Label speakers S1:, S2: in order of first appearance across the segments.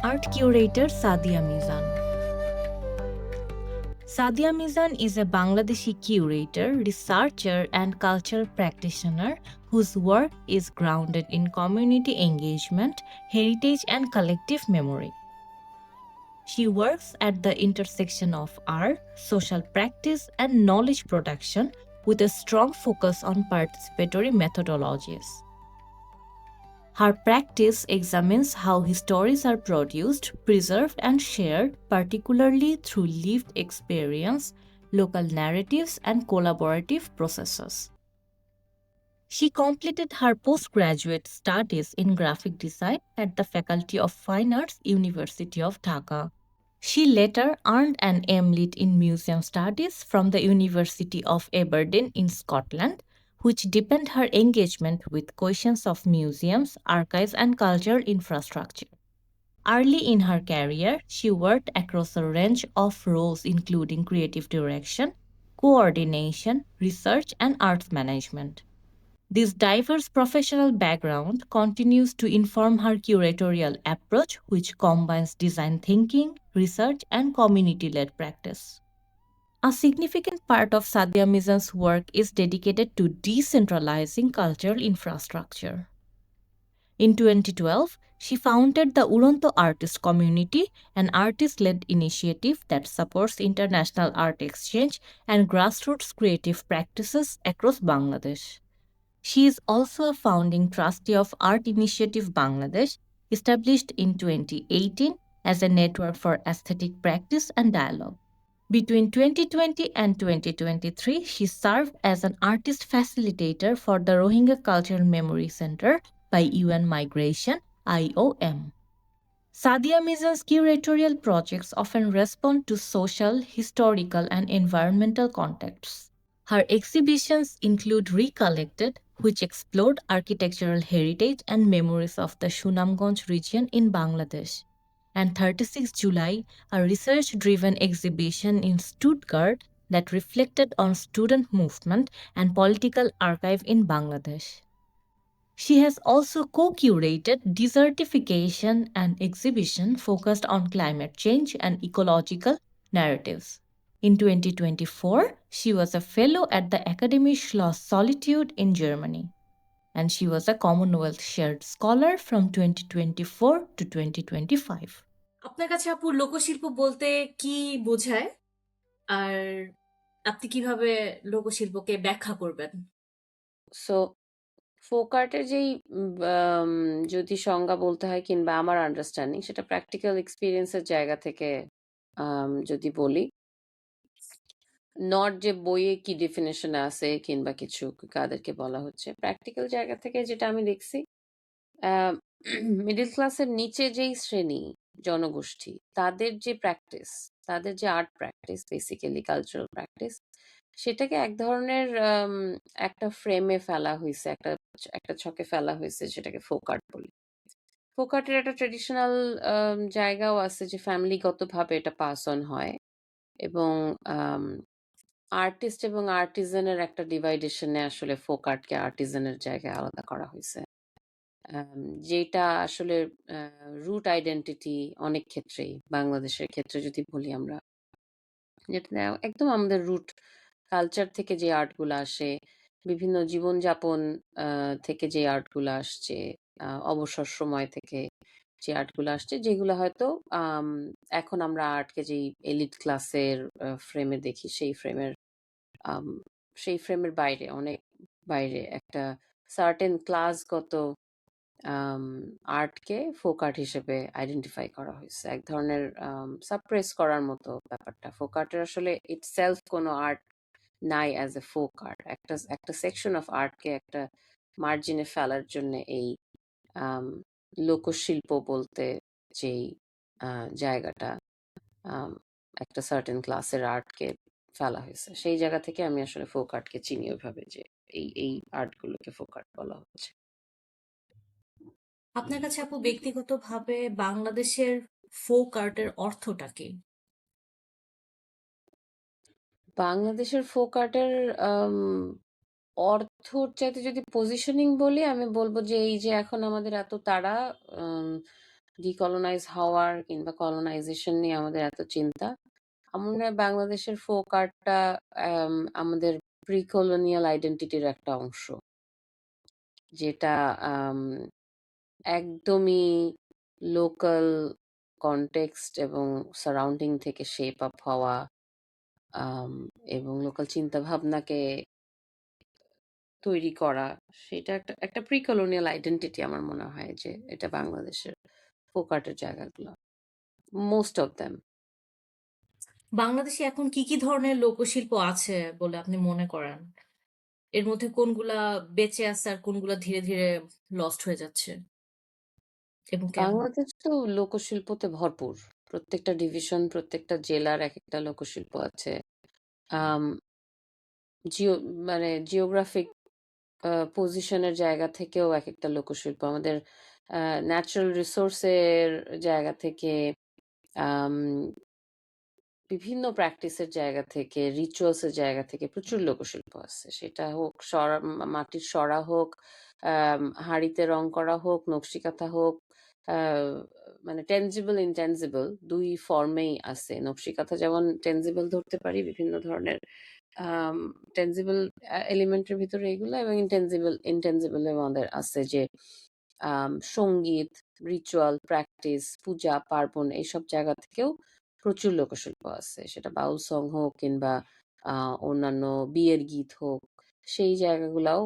S1: art curator Sadia Mizan. Sadia Mizan is a Bangladeshi curator, researcher, and cultural practitioner whose work is grounded in community engagement, heritage, and collective memory. She works at the intersection of art, social practice, and knowledge production with a strong focus on participatory methodologies. Her practice examines how stories are produced, preserved, and shared, particularly through lived experience, local narratives, and collaborative processes. She completed her postgraduate studies in graphic design at the Faculty of Fine Arts, University of Dhaka. She later earned an M.Lit in Museum Studies from the University of Aberdeen in Scotland, which deepened her engagement with questions of museums, archives, and cultural infrastructure. Early in her career, she worked across a range of roles including creative direction, coordination, research, and arts management. This diverse professional background continues to inform her curatorial approach, which combines design thinking, research, and community led practice. A significant part of Sadia Mizan's work is dedicated to decentralizing cultural infrastructure. In 2012, she founded the Uronto Artist Community, an artist led initiative that supports international art exchange and grassroots creative practices across Bangladesh. She is also a founding trustee of Art Initiative Bangladesh, established in 2018 as a network for aesthetic practice and dialogue. Between 2020 and 2023, she served as an artist facilitator for the Rohingya Cultural Memory Center by UN Migration, IOM. Sadia Mizan's curatorial projects often respond to social, historical, and environmental contexts. Her exhibitions include Recollected, which explored architectural heritage and memories of the Sunamganj region in Bangladesh, and 36 July, a research-driven exhibition in Stuttgart that reflected on student movement and political archive in Bangladesh. She has also co-curated Desertification, an exhibition focused on climate change and ecological narratives. In 2024, she was a fellow at the Academie Schloss Solitude in Germany, and she was a Commonwealth Shared Scholar from 2024 to 2025.
S2: আপনার কাছে আপু লোকশিল্প বলতে কি বোঝায় আর আপনি কিভাবে লোকশিল্পকে ব্যাখ্যা করবেন?
S3: সো ফোক আর্টের যেই যদি সংজ্ঞা বলতে হয় কিংবা আমার আন্ডারস্ট্যান্ডিং সেটা প্র্যাকটিক্যাল এক্সপিরিয়েন্সের জায়গা থেকে যদি বলি, নট যে বইয়ে কি ডেফিনেশন আছে কিংবা কিছু কাদেরকে বলা হচ্ছে, প্র্যাকটিক্যাল জায়গা থেকে যেটা আমি দেখছি, মিডল ক্লাসের নিচে যেই শ্রেণী জনগোষ্ঠী তাদের যে প্র্যাকটিস, তাদের যে art practice, basically cultural practice, সেটাকে এক ধরনের একটা ফ্রেমে ফেলা হয়েছে, একটা ছকে ফেলা হয়েছে, সেটাকে ফোক আর্ট বলি। ফোক আর্টের একটা ট্রেডিশনাল জায়গাও আছে যে ফ্যামিলিগতভাবে এটা পাস অন হয়, এবং আর্টিস্ট এবং আর্টিজানের একটা ডিভাইডেশনে আসলে ফোক আর্টকে আর্টিজানের জায়গায় আলাদা করা হয়েছে, যেটা আসলে রুট আইডেন্টিটি অনেক ক্ষেত্রেই, বাংলাদেশের ক্ষেত্রে যদি বলি আমরা, যেটা একদম আমাদের রুট কালচার থেকে যে আর্টগুলো আসে, বিভিন্ন জীবনযাপন থেকে যে আর্টগুলো আসছে, অবসর সময় থেকে যে আর্টগুলো আসছে, যেগুলো হয়তো এখন আমরা আর্টকে যেই এলিট ক্লাসের ফ্রেমে দেখি, সেই ফ্রেমের বাইরে, অনেক বাইরে একটা সার্টেন ক্লাসগত আর্টকে ফোক আর্ট হিসেবে আইডেন্টিফাই করা হয়েছে, এক ধরনের সাপ্রেস করার মতো ব্যাপারটা। ফোক আর্টের আসলে ইটসেলফ কোনো আর্ট নাই অ্যাজ এ ফোক আর্ট, একটা সেকশন অফ আর্টকে একটা মার্জিনে ফেলার জন্য এই লোকশিল্প বলতে যেই জায়গাটা, একটা সার্টেন ক্লাসের আর্টকে ফেলা হয়েছে, সেই জায়গা থেকে আমি আসলে ফোক আর্টকে চিনি ওইভাবে, যে এই আর্টগুলোকে ফোক আর্ট বলা হচ্ছে।
S2: আপনার কাছে আপু ব্যক্তিগতভাবে বাংলাদেশের ফোক আর্টের অর্থটা কি?
S3: বাংলাদেশের ফোক আর্টের অর্থর চাইতে যদি পজিশনিং বলি, আমি বলবো যে এই যে এখন আমাদের এত তাড়া, ডিকলোনাইজ হওয়ার কিংবা কলোনাইজেশন নিয়ে আমাদের এত চিন্তা, আমার মনে হয় বাংলাদেশের ফোক আর্টটা আমাদের প্রি কলোনিয়াল আইডেন্টিটির একটা অংশ, যেটা আম, একদমই লোকাল কনটেক্সট এবং সারাউন্ডিং থেকে শেপ আপ হওয়া, আম, এবং লোকাল চিন্তা ভাবনাকে তৈরি করা, সেটা একটা একটা প্রি কলোনিয়াল আইডেন্টিটি। আমার মনে হয় যে এটা বাংলাদেশের ফোক আর্টের জায়গাগুলো, মোস্ট অফ দ্যাম।
S2: বাংলাদেশে এখন কি কি ধরনের লোকশিল্প আছে বলে আপনি মনে করেন? এর মধ্যে কোনগুলা বেঁচে আছে আর কোনগুলা ধীরে ধীরে লস্ট হয়ে যাচ্ছে এবং কেন?
S3: বাংলাদেশ তো লোকশিল্পতে ভরপুর। প্রত্যেকটা ডিভিশন, প্রত্যেকটা জেলার এক একটা লোকশিল্প আছে। আম, জিও মানে জিওগ্রাফিক পজিশনের জায়গা থেকেও এক একটা লোকশিল্প, আমাদের ন্যাচারাল রিসোর্সের জায়গা থেকে, আম, বিভিন্ন প্র্যাকটিসের জায়গা থেকে, রিচুয়ালস এর জায়গা থেকে প্রচুর লোকশিল্প আছে। সেটা হোক মাটির সরা হোক, হাঁড়িতে রং করা হোক, নকশিকাঁথা হোক, আহ, মানে টেনজিবল ইনটেনজিবল দুই ফর্মেই আছে। নকশিকাঁথা যেমন টেনজিবল ধরতে পারি, বিভিন্ন ধরনের টেনজিবল এলিমেন্টের ভিতরে এগুলো, এবং ইনটেনজিবল আমাদের আছে যে সঙ্গীত, রিচুয়াল, প্র্যাকটিস, পূজা পার্বণ, এইসব জায়গা থেকেও প্রচুর লোকশিল্প আছে। সেটা বাউল সং হোক কিংবা অন্যান্য বিয়ের গীত হোক, সেই জায়গাগুলাও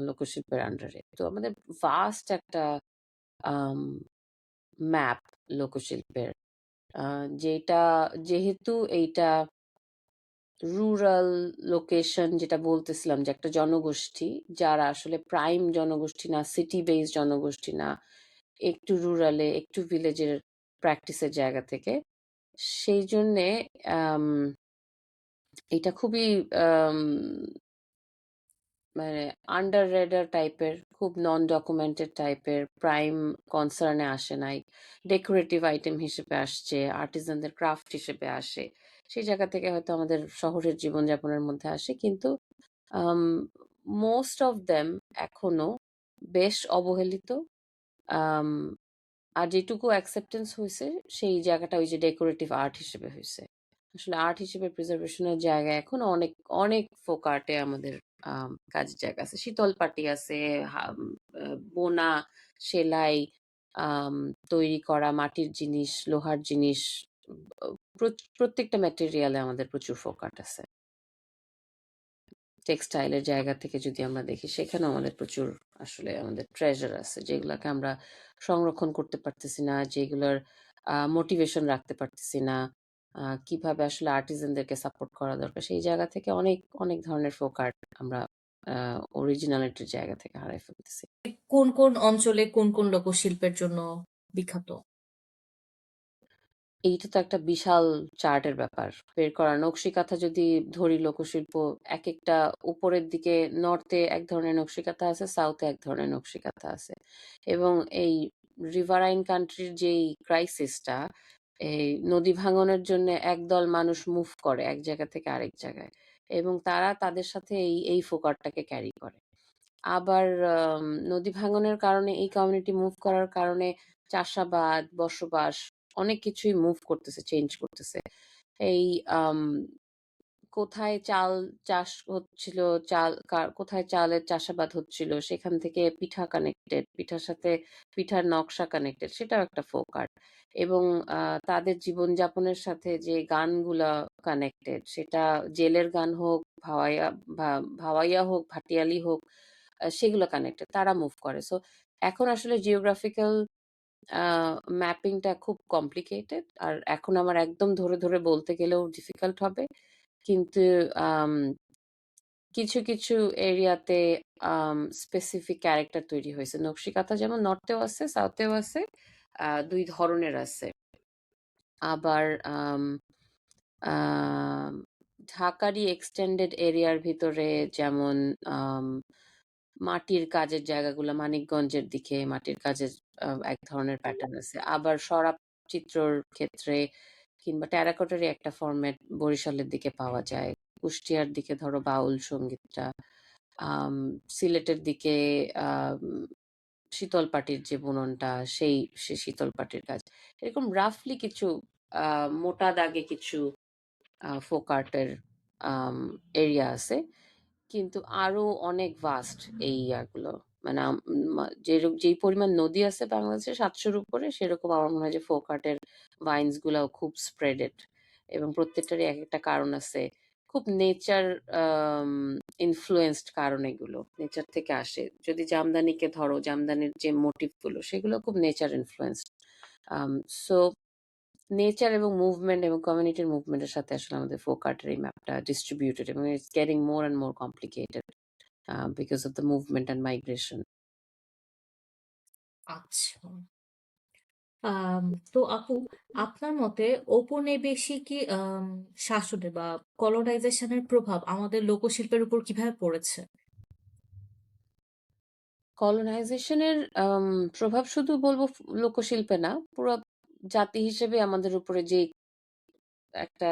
S3: লোকশিল্পের আন্ডারে। তো আমাদের ভাস্ট একটা ম্যাপ লোকশিল্পের, যেটা যেহেতু এইটা রুরাল লোকেশন, যেটা বলতেছিলাম যে একটা জনগোষ্ঠী যারা আসলে প্রাইম জনগোষ্ঠী না, সিটি বেসড জনগোষ্ঠী না, একটু রুরালে একটু ভিলেজের প্র্যাকটিসের জায়গা থেকে, সেই জন্যে আম, এটা খুবই আম, মানে আন্ডার রেডার টাইপের, খুব নন ডকুমেন্টেড টাইপের, প্রাইম কনসার্নে আসে নাই, ডেকোরেটিভ আইটেম হিসেবে আসছে, আর্টিজানদের ক্রাফট হিসেবে আসে। সেই জায়গা থেকে হয়তো আমাদের শহরের জীবনযাপনের মধ্যে আসে, কিন্তু মোস্ট অফ দেম এখনো বেশ অবহেলিত। আম, আর যেটুকু অ্যাকসেপ্টেন্স হয়েছে সেই জায়গাটা ওই যে ডেকোরেটিভ আর্ট হিসেবে হয়েছে। আসলে আর্ট হিসেবে প্রিজার্ভেশনের জায়গা এখন অনেক অনেক ফোক আর্টে আমাদের কাজের জায়গা আছে। শীতল পাটি আছে, বোনা, সেলাই, আম, তৈরি করা মাটির জিনিস, লোহার জিনিস, প্রত্যেকটা ম্যাটেরিয়ালে আমাদের প্রচুর ফোক আর্ট আছে। টেক্সটাইলের জায়গা থেকে যদি আমরা দেখি, সেখানেও আমাদের প্রচুর আসলে আমাদের ট্রেজার আছে, যেগুলোকে আমরা সংরক্ষণ করতে পারতেছি না, যেগুলোর মোটিভেশন রাখতে পারতেছি না, কিভাবে আসলে আর্টিজানদেরকে সাপোর্ট করা দরকার, সেই জায়গা থেকে অনেক অনেক ধরনের ফোক আর্ট আমরা অরিজিনালিটির জায়গা থেকে হারাই ফেলতেছি।
S2: কোন কোন অঞ্চলে কোন কোন লোকশিল্পের জন্য বিখ্যাত?
S3: এইটা তো একটা বিশাল চার্টের ব্যাপার বের করা। নকশিকাঁথা যদি ধরি, লোকশিল্প এক একটা উপরের দিকে, নর্থে এক ধরনের নকশিকাঁথা আছে, সাউথে এক ধরনের নকশিকাঁথা আছে। এবং এই রিভারাইন কান্ট্রির যেই ক্রাইসিসটা, এই নদী ভাঙনের জন্য একদল মানুষ মুভ করে এক জায়গা থেকে আরেক জায়গায়, এবং তারা তাদের সাথে এই এই ফোকারটাকে ক্যারি করে। আবার নদী ভাঙনের কারণে এই কমিউনিটি মুভ করার কারণে চাষাবাদ, বসবাস, অনেক কিছুই মুভ করতেছে, চেঞ্জ করতেছে। এই আম, কোথায় চাল চাষ হচ্ছিল, কোথায় চালের চাষাবাদ হচ্ছিল, সেখান থেকে পিঠা কানেক্টেড, পিঠার সাথে পিঠার নকশা কানেক্টেড, সেটাও একটা ফোক আর্ট। এবং তাদের জীবনযাপনের সাথে যে গানগুলা কানেক্টেড, সেটা জেলের গান হোক, ভাওয়াইয়া হোক, ভাটিয়ালি হোক, সেগুলো কানেক্টেড, তারা মুভ করে। সো এখন আসলে জিওগ্রাফিক্যাল ম্যাপিংটা খুব কমপ্লিকেটেড, আর এখন আমার একদম ধরে ধরে বলতে গেলেও ডিফিকাল্ট হবে। কিন্তু আম, কিছু কিছু এরিয়াতে স্পেসিফিক ক্যারেক্টার তৈরি হয়েছে। নকশিকাঁথা যেমন নর্থেও আছে, সাউথেও আছে, দুই ধরনের আছে। আবার আম, আম, ঢাকারই এক্সটেন্ডেড এরিয়ার ভিতরে যেমন মাটির কাজের জায়গাগুলো, মানিকগঞ্জের দিকে মাটির কাজের এক ধরনের প্যাটার্ন আছে। আবার সরাব চিত্রর ক্ষেত্রে কিংবা টেরাকোটারই একটা ফরম্যাট বরিশালের দিকে পাওয়া যায়। কুষ্টিয়ার দিকে ধরো বাউল সঙ্গীতটা, সিলেটের দিকে শীতল পাটির যে বুননটা সে শীতল পাটির কাজ। এরকম রাফলি কিছু মোটা দাগে কিছু ফোক আর্টের এরিয়া আছে, কিন্তু আরো অনেক ভাস্ট এই ইয়াগুলো। মানে যেই পরিমাণ নদী আছে বাংলাদেশে 700-র উপরে, সেরকম আমার মনে হয় যে ফোক আর্টের ভাইন্স গুলাও খুব স্প্রেডেড, এবং প্রত্যেকটারই এক একটা কারণ আছে। খুব নেচার ইনফ্লুয়েন্সড কারণ, এগুলো নেচার থেকে আসে। যদি জামদানিকে ধরো, জামদানির যে মোটিভ গুলো সেগুলো খুব নেচার ইনফ্লুয়েন্সড। সো নেচার এবং মুভমেন্ট এবং কমিউনিটির মুভমেন্টের সাথে আসলে আমাদের ফোক আর্টের এই ম্যাপটা ডিস্ট্রিবিউটেড, এবং it's getting more and more complicated because of the movement and migration.
S2: আচ্ছা। তো আপু, আপনার মতে ঔপনিবেশিক শাসনের বা কলোনাইজেশনের প্রভাব আমাদের লোকশিল্পের উপর কিভাবে পড়েছে?
S3: কলোনাইজেশনের প্রভাব শুধু বলবো লোকশিল্পে না, পুরো জাতি হিসেবে আমাদের উপরে যে একটা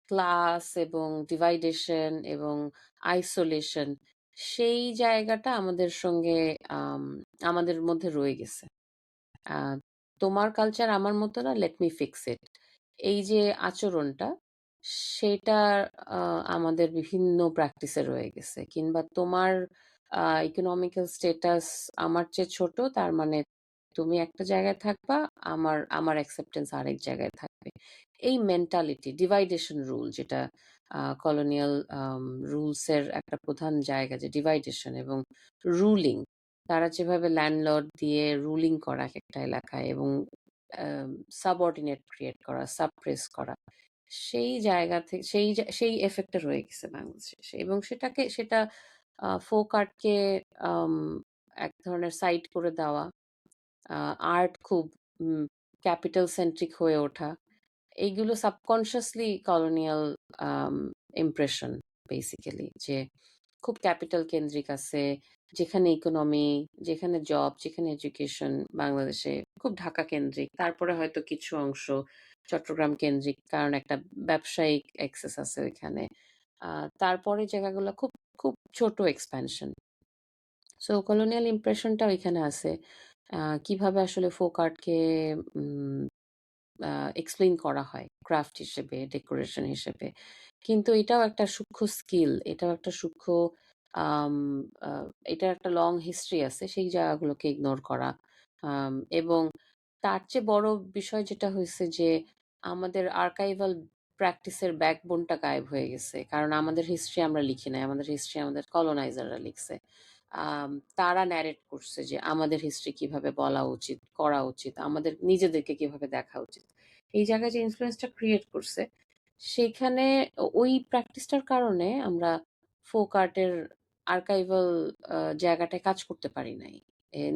S3: ক্লাস এবং ডিভাইডেশন এবং আইসোলেশন, সেই জায়গাটা আমাদের সঙ্গে আমাদের মধ্যে রয়ে গেছে। তোমার কালচার আমার মতো না, লেট মি ফিক্স ইট, এই যে আচরণটা, সেটা আমাদের বিভিন্ন প্র্যাকটিসে রয়ে গেছে। কিংবা তোমার ইকোনমিক্যাল স্টেটাস আমার চেয়ে ছোট, তার মানে তুমি একটা জায়গায় থাকবা, আমার আমার অ্যাকসেপ্টেন্স আরেক জায়গায় থাকবে। এই মেন্টালিটি, ডিভাইডেশন রুল, যেটা কলোনিয়াল রুলসের একটা প্রধান জায়গা, যে ডিভাইডেশন এবং রুলিং, তারা যেভাবে ল্যান্ডলর্ড দিয়ে রুলিং করা একটা এলাকায়, এবং সাবঅর্ডিনেট ক্রিয়েট করা, সাপ্রেস করা, সেই জায়গা থেকে সেই এফেক্টটা রয়ে গেছে বাংলাদেশে। এবং সেটা ফোক আর্টকে এক ধরনের সাইড করে দেওয়া, আর্ট খুব ক্যাপিটাল সেন্ট্রিক হয়ে ওঠা, এইগুলো সাবকনশিয়াসলি কলোনিয়াল ইমপ্রেশন বেসিক্যালি, যে খুব ক্যাপিটাল কেন্দ্রিক আছে, যেখানে ইকোনমি, যেখানে জব, যেখানে এডুকেশন বাংলাদেশে খুব ঢাকা কেন্দ্রিক, তারপরে হয়তো কিছু অংশ চট্টগ্রাম কেন্দ্রিক, কারণ একটা ব্যবসায়িক এক্সেস আছে ওইখানে। তারপরে জায়গাগুলো খুব খুব ছোট এক্সপ্যানশন। সো কলোনিয়াল ইমপ্রেশনটা ওইখানে আছে। কিভাবে আসলে ফোক আর্টকে এক্সপ্লেইন করা হয় ক্রাফট হিসেবে, ডেকোরেশন হিসেবে, কিন্তু এটাও একটা সূক্ষ্ম স্কিল, এটাও একটা সূক্ষ্ম আম, এটার একটা লং হিস্ট্রি আছে, সেই জায়গাগুলোকে ইগনোর করা। এবং তার চেয়ে বড় বিষয় যেটা হয়েছে যে আমাদের আর্কাইভাল প্র্যাকটিসের ব্যাকবোনটা গায়েব হয়ে গেছে, কারণ আমাদের হিস্ট্রি আমরা লিখি নাই, আমাদের হিস্ট্রি আমাদের কলোনাইজাররা লিখছে। তারা ন্যারেট করছে যে আমাদের হিস্ট্রি কিভাবে বলা উচিত, করা উচিত, আমাদের নিজেদেরকে কিভাবে দেখা উচিত। এই জায়গায় যে ইনফ্লুয়েন্সটা ক্রিয়েট করছে, সেখানে ওই প্র্যাকটিসটার কারণে আমরা ফোক আর্টের আর্কাইভাল জায়গাটায় কাজ করতে পারি নাই।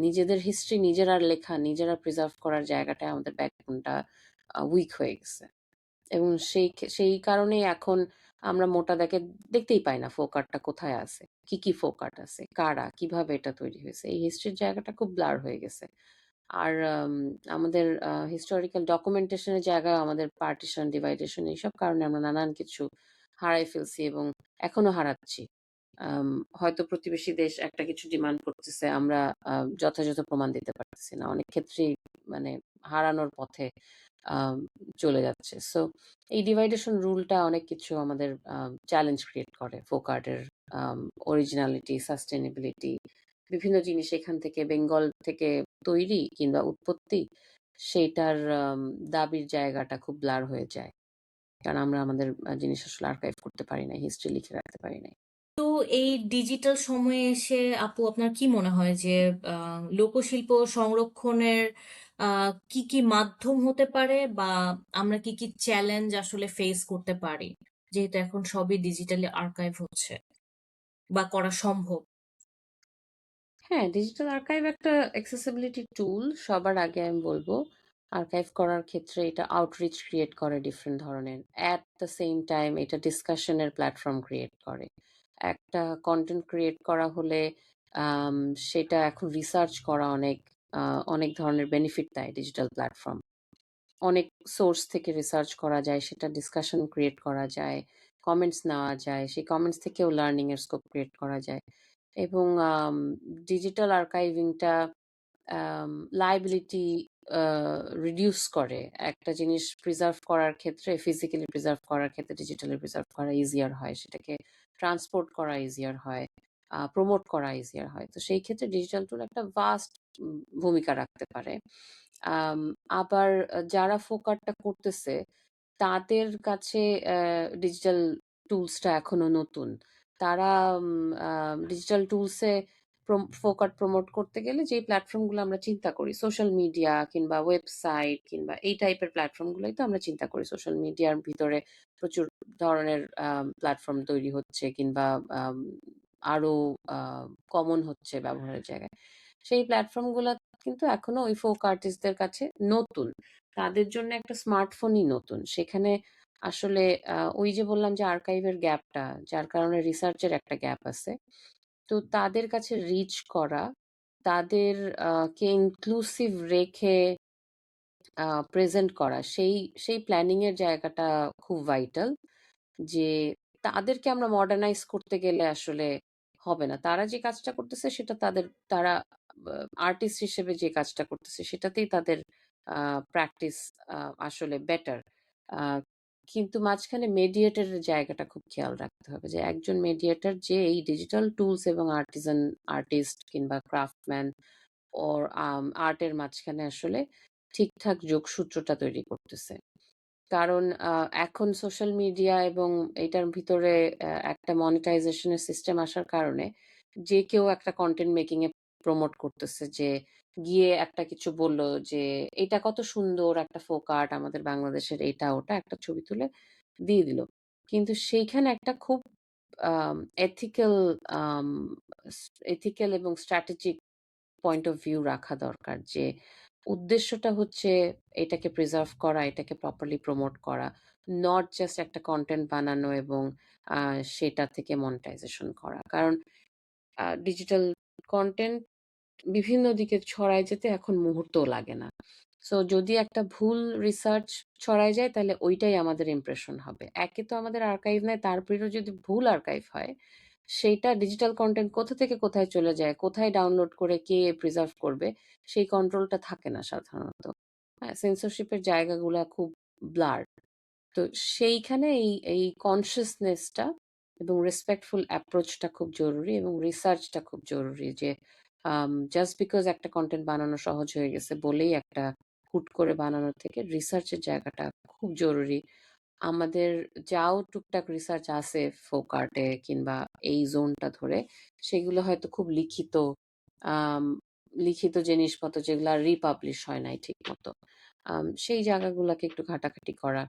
S3: নিজেদের হিস্ট্রি নিজেরা লেখা, নিজেরা প্রিজার্ভ করার জায়গাটায় আমাদের ব্যাকবোনটা উইক হয়ে গেছে। এবং সেই কারণেই এখন আমরা মোটা দাগে দেখতেই পাই না ফোক আর্টটা কোথায় আছে, কি কি ফোক আর্ট আছে, কারা, কিভাবে এটা তৈরি হয়েছে। এই হিস্ট্রির জায়গাটা খুব ব্লার হয়ে গেছে। আর আমাদের হিস্টোরিক্যাল ডকুমেন্টেশনের জায়গায় আমাদের পার্টিশন, ডিভাইডেশন, এইসব কারণে আমরা নানান কিছু হারাই ফেলছি এবং এখনো হারাচ্ছি। হয়তো প্রতিবেশী দেশ একটা কিছু ডিমান্ড করতেছে, আমরা যথাযথ প্রমাণ দিতে পারতেছি না, অনেক ক্ষেত্রেই মানে হারানোর পথে চলে যাচ্ছে। সো এই ডিভাইডেশন রুলটা অনেক কিছু আমাদের চ্যালেঞ্জ ক্রিয়েট করে। ফোক আর্টের অরিজিনালিটি, সাস্টেনেবিলিটি, বিভিন্ন জিনিস এখান থেকে, বেঙ্গল থেকে তৈরি কিংবা উৎপত্তি, সেইটার দাবির জায়গাটা খুব ব্লার হয়ে যায়, কারণ আমরা আমাদের জিনিস আসলে আর্কাইভ করতে পারি না, হিস্ট্রি লিখে রাখতে পারি না।
S2: তো এই ডিজিটাল সময়ে এসে আপু, আপনার কি মনে হয় যে লোকশিল্প সংরক্ষণের কি কি মাধ্যম হতে পারে, বা আমরা কি কি চ্যালেঞ্জ আসলে ফেস করতে পারি, যেহেতু এখন সবই ডিজিটালি আর্কাইভ হচ্ছে বা করা সম্ভব?
S3: হ্যাঁ, ডিজিটাল আর্কাইভ একটা অ্যাক্সেসিবিলিটি টুল। সবার আগে আমি বলবো, আর্কাইভ করার ক্ষেত্রে এটা আউটরিচ ক্রিয়েট করে ডিফারেন্ট ধরনের। অ্যাট দ্য সেম টাইম এটা ডিসকাশনের প্ল্যাটফর্ম ক্রিয়েট করে। একটা কন্টেন্ট ক্রিয়েট করা হলে আম, সেটা এখন রিসার্চ করা অনেক ধরনের বেনিফিট দেয় ডিজিটাল প্ল্যাটফর্ম। অনেক সোর্স থেকে রিসার্চ করা যায়, সেটা ডিসকাশন ক্রিয়েট করা যায়, কমেন্টস নেওয়া যায়, সেই কমেন্টস থেকেও লার্নিং এর স্কোপ ক্রিয়েট করা যায়। এবং ডিজিটাল আর্কাইভিংটা লায়াবিলিটি রিডিউস করে। একটা জিনিস প্রিজার্ভ করার ক্ষেত্রে, ফিজিক্যালি প্রিজার্ভ করার ক্ষেত্রে ডিজিটালি প্রিজার্ভ করা ইজিয়ার হয়, সেটাকে ট্রান্সপোর্ট করা ইজিয়ার হয়, প্রমোট করা ইজিয়ার হয়। তো সেই ক্ষেত্রে ডিজিটাল টুল একটা ভাস্ট ভূমিকা রাখতে পারে। আম, আবার যারা ফোকাটটা করতেছে তাদের কাছে ডিজিটাল টুলসটা এখনো নতুন। তারা ডিজিটাল টুলসে ফোকাট প্রমোট করতে গেলে যে প্ল্যাটফর্মগুলো আমরা চিন্তা করি, সোশ্যাল মিডিয়া কিংবা ওয়েবসাইট কিংবা এই টাইপের প্ল্যাটফর্মগুলোই তো আমরা চিন্তা করি। সোশ্যাল মিডিয়ার ভিতরে প্রচুর ধরনের প্ল্যাটফর্ম তৈরি হচ্ছে কিংবা আম, আরো কমন হচ্ছে ব্যবহারের জায়গায়। সেই প্ল্যাটফর্মগুলো কিন্তু এখনো ওই ফোক আর্টিস্টদের কাছে নতুন। তাদের জন্য একটা স্মার্টফোনই নতুন। সেখানে আসলে ওই যে বললাম যে আর্কাইভের গ্যাপটা, যার কারণে রিসার্চের একটা গ্যাপ আছে। তো তাদের কাছে রিচ করা, তাদের কে ইনক্লুসিভ রেখে প্রেজেন্ট করা, সেই সেই প্ল্যানিং এর জায়গাটা খুব ভাইটাল। যে তাদেরকে আমরা মডার্নাইজ করতে গেলে আসলে হবে না। তারা যে কাজটা করতেছে সেটা তারা আর্টিস্ট হিসেবে যে কাজটা করতেছে সেটাতেই তাদের প্র্যাকটিস আসলে বেটার। কিন্তু মাঝখানে মেডিয়েটরের জায়গাটা খুব খেয়াল রাখতে হবে, যে একজন মেডিয়েটর যে এই ডিজিটাল টুলস এবং আর্টিস্ট কিংবা ক্রাফটম্যান ওর আর্টের মাঝখানে আসলে ঠিকঠাক যোগসূত্রটা তৈরি করতেছে। কারণ এখন সোশ্যাল মিডিয়া এবং এটার ভিতরে একটা মনিটাইজেশনের সিস্টেম আসার কারণে যে কেউ একটা কন্টেন্ট মেকিং এ প্রমোট করতেছে, যে গিয়ে একটা কিছু বললো যে এটা কত সুন্দর একটা ফোক আর্ট আমাদের বাংলাদেশের, এটা ওটা একটা ছবি তুলে দিয়ে দিল। কিন্তু সেইখানে একটা খুব এথিক্যাল এথিক্যাল এবং স্ট্র্যাটেজিক পয়েন্ট অফ ভিউ রাখা দরকার, যে উদ্দেশ্যটা হচ্ছে এটাকে প্রিজার্ভ করা, এটাকে প্রপারলি প্রমোট করা, নট জাস্ট একটা কন্টেন্ট বানানো এবং সেটা থেকে মনিটাইজেশন করা। কারণ ডিজিটাল কন্টেন্ট বিভিন্ন দিকে ছড়ায় যেতে এখন মুহূর্তও লাগে না। সো যদি একটা ভুল রিসার্চ ছড়ায় যায় তাহলে ওইটাই আমাদের ইমপ্রেশন হবে। একে তো আমাদের আর্কাইভ নাই, তারপরেও যদি ভুল আর্কাইভ হয়, সেইটা ডিজিটাল কন্টেন্ট কোথা থেকে কোথায় চলে যায়, কোথায় ডাউনলোড করে কে প্রিজার্ভ করবে, সেই কন্ট্রোলটা থাকে না সাধারণত। হ্যাঁ, সেন্সরশিপের জায়গাগুলা খুব ব্লার। তো সেইখানে এই কনসিয়াসনেসটা এবং রেসপেক্টফুল অ্যাপ্রোচটা খুব জরুরি, এবং রিসার্চটা খুব জরুরি। যে জাস্ট বিকজ একটা কন্টেন্ট বানানো সহজ হয়ে গেছে বলেই একটা হুট করে বানানোর থেকে রিসার্চের জায়গাটা খুব জরুরি। আমাদের যাও টুকটাক রিসার্চ আছে ফোক আর্টে কিংবা এই জোনটা ধরে, সেগুলো হয়তো খুব আম, লিখিত জিনিসপত্র যেগুলো রিপাবলিশ হয় নাই ঠিক মতো। সেই জায়গাগুলোকে একটু ঘাটাঘাটি করা।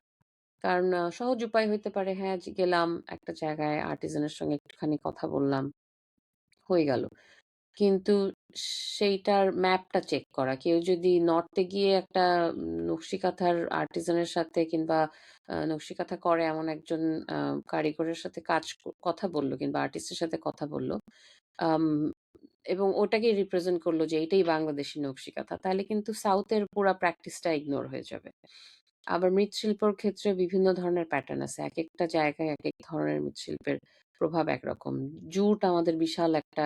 S3: কারণ সহজ উপায় হইতে পারে, হ্যাঁ, যে গেলাম একটা জায়গায় আর্টিজানের সঙ্গে একটুখানি কথা বললাম, হয়ে গেল। কিন্তু সেইটার ম্যাপটা চেক করা। কেউ যদি নর্থে গিয়ে একটা নকশিকাঁথার আর্টিজানের সাথে কিংবা নকশিকাঁথা করে এমন একজন কারিগরের সাথে কথা বলল কিংবা আর্টিস্টের সাথে কথা বলল, আম, এবং ওটাকে রিপ্রেজেন্ট করলো যে এটাই বাংলাদেশি নকশিকাঁথা, তাহলে কিন্তু সাউথের পুরা প্র্যাকটিসটা ইগনোর হয়ে যাবে। আবার মৃৎশিল্পর ক্ষেত্রে বিভিন্ন ধরনের প্যাটার্ন আছে। একেকটা জায়গায় একেক ধরনের মৃৎশিল্পের প্রভাব একরকম। জুট আমাদের বিশাল একটা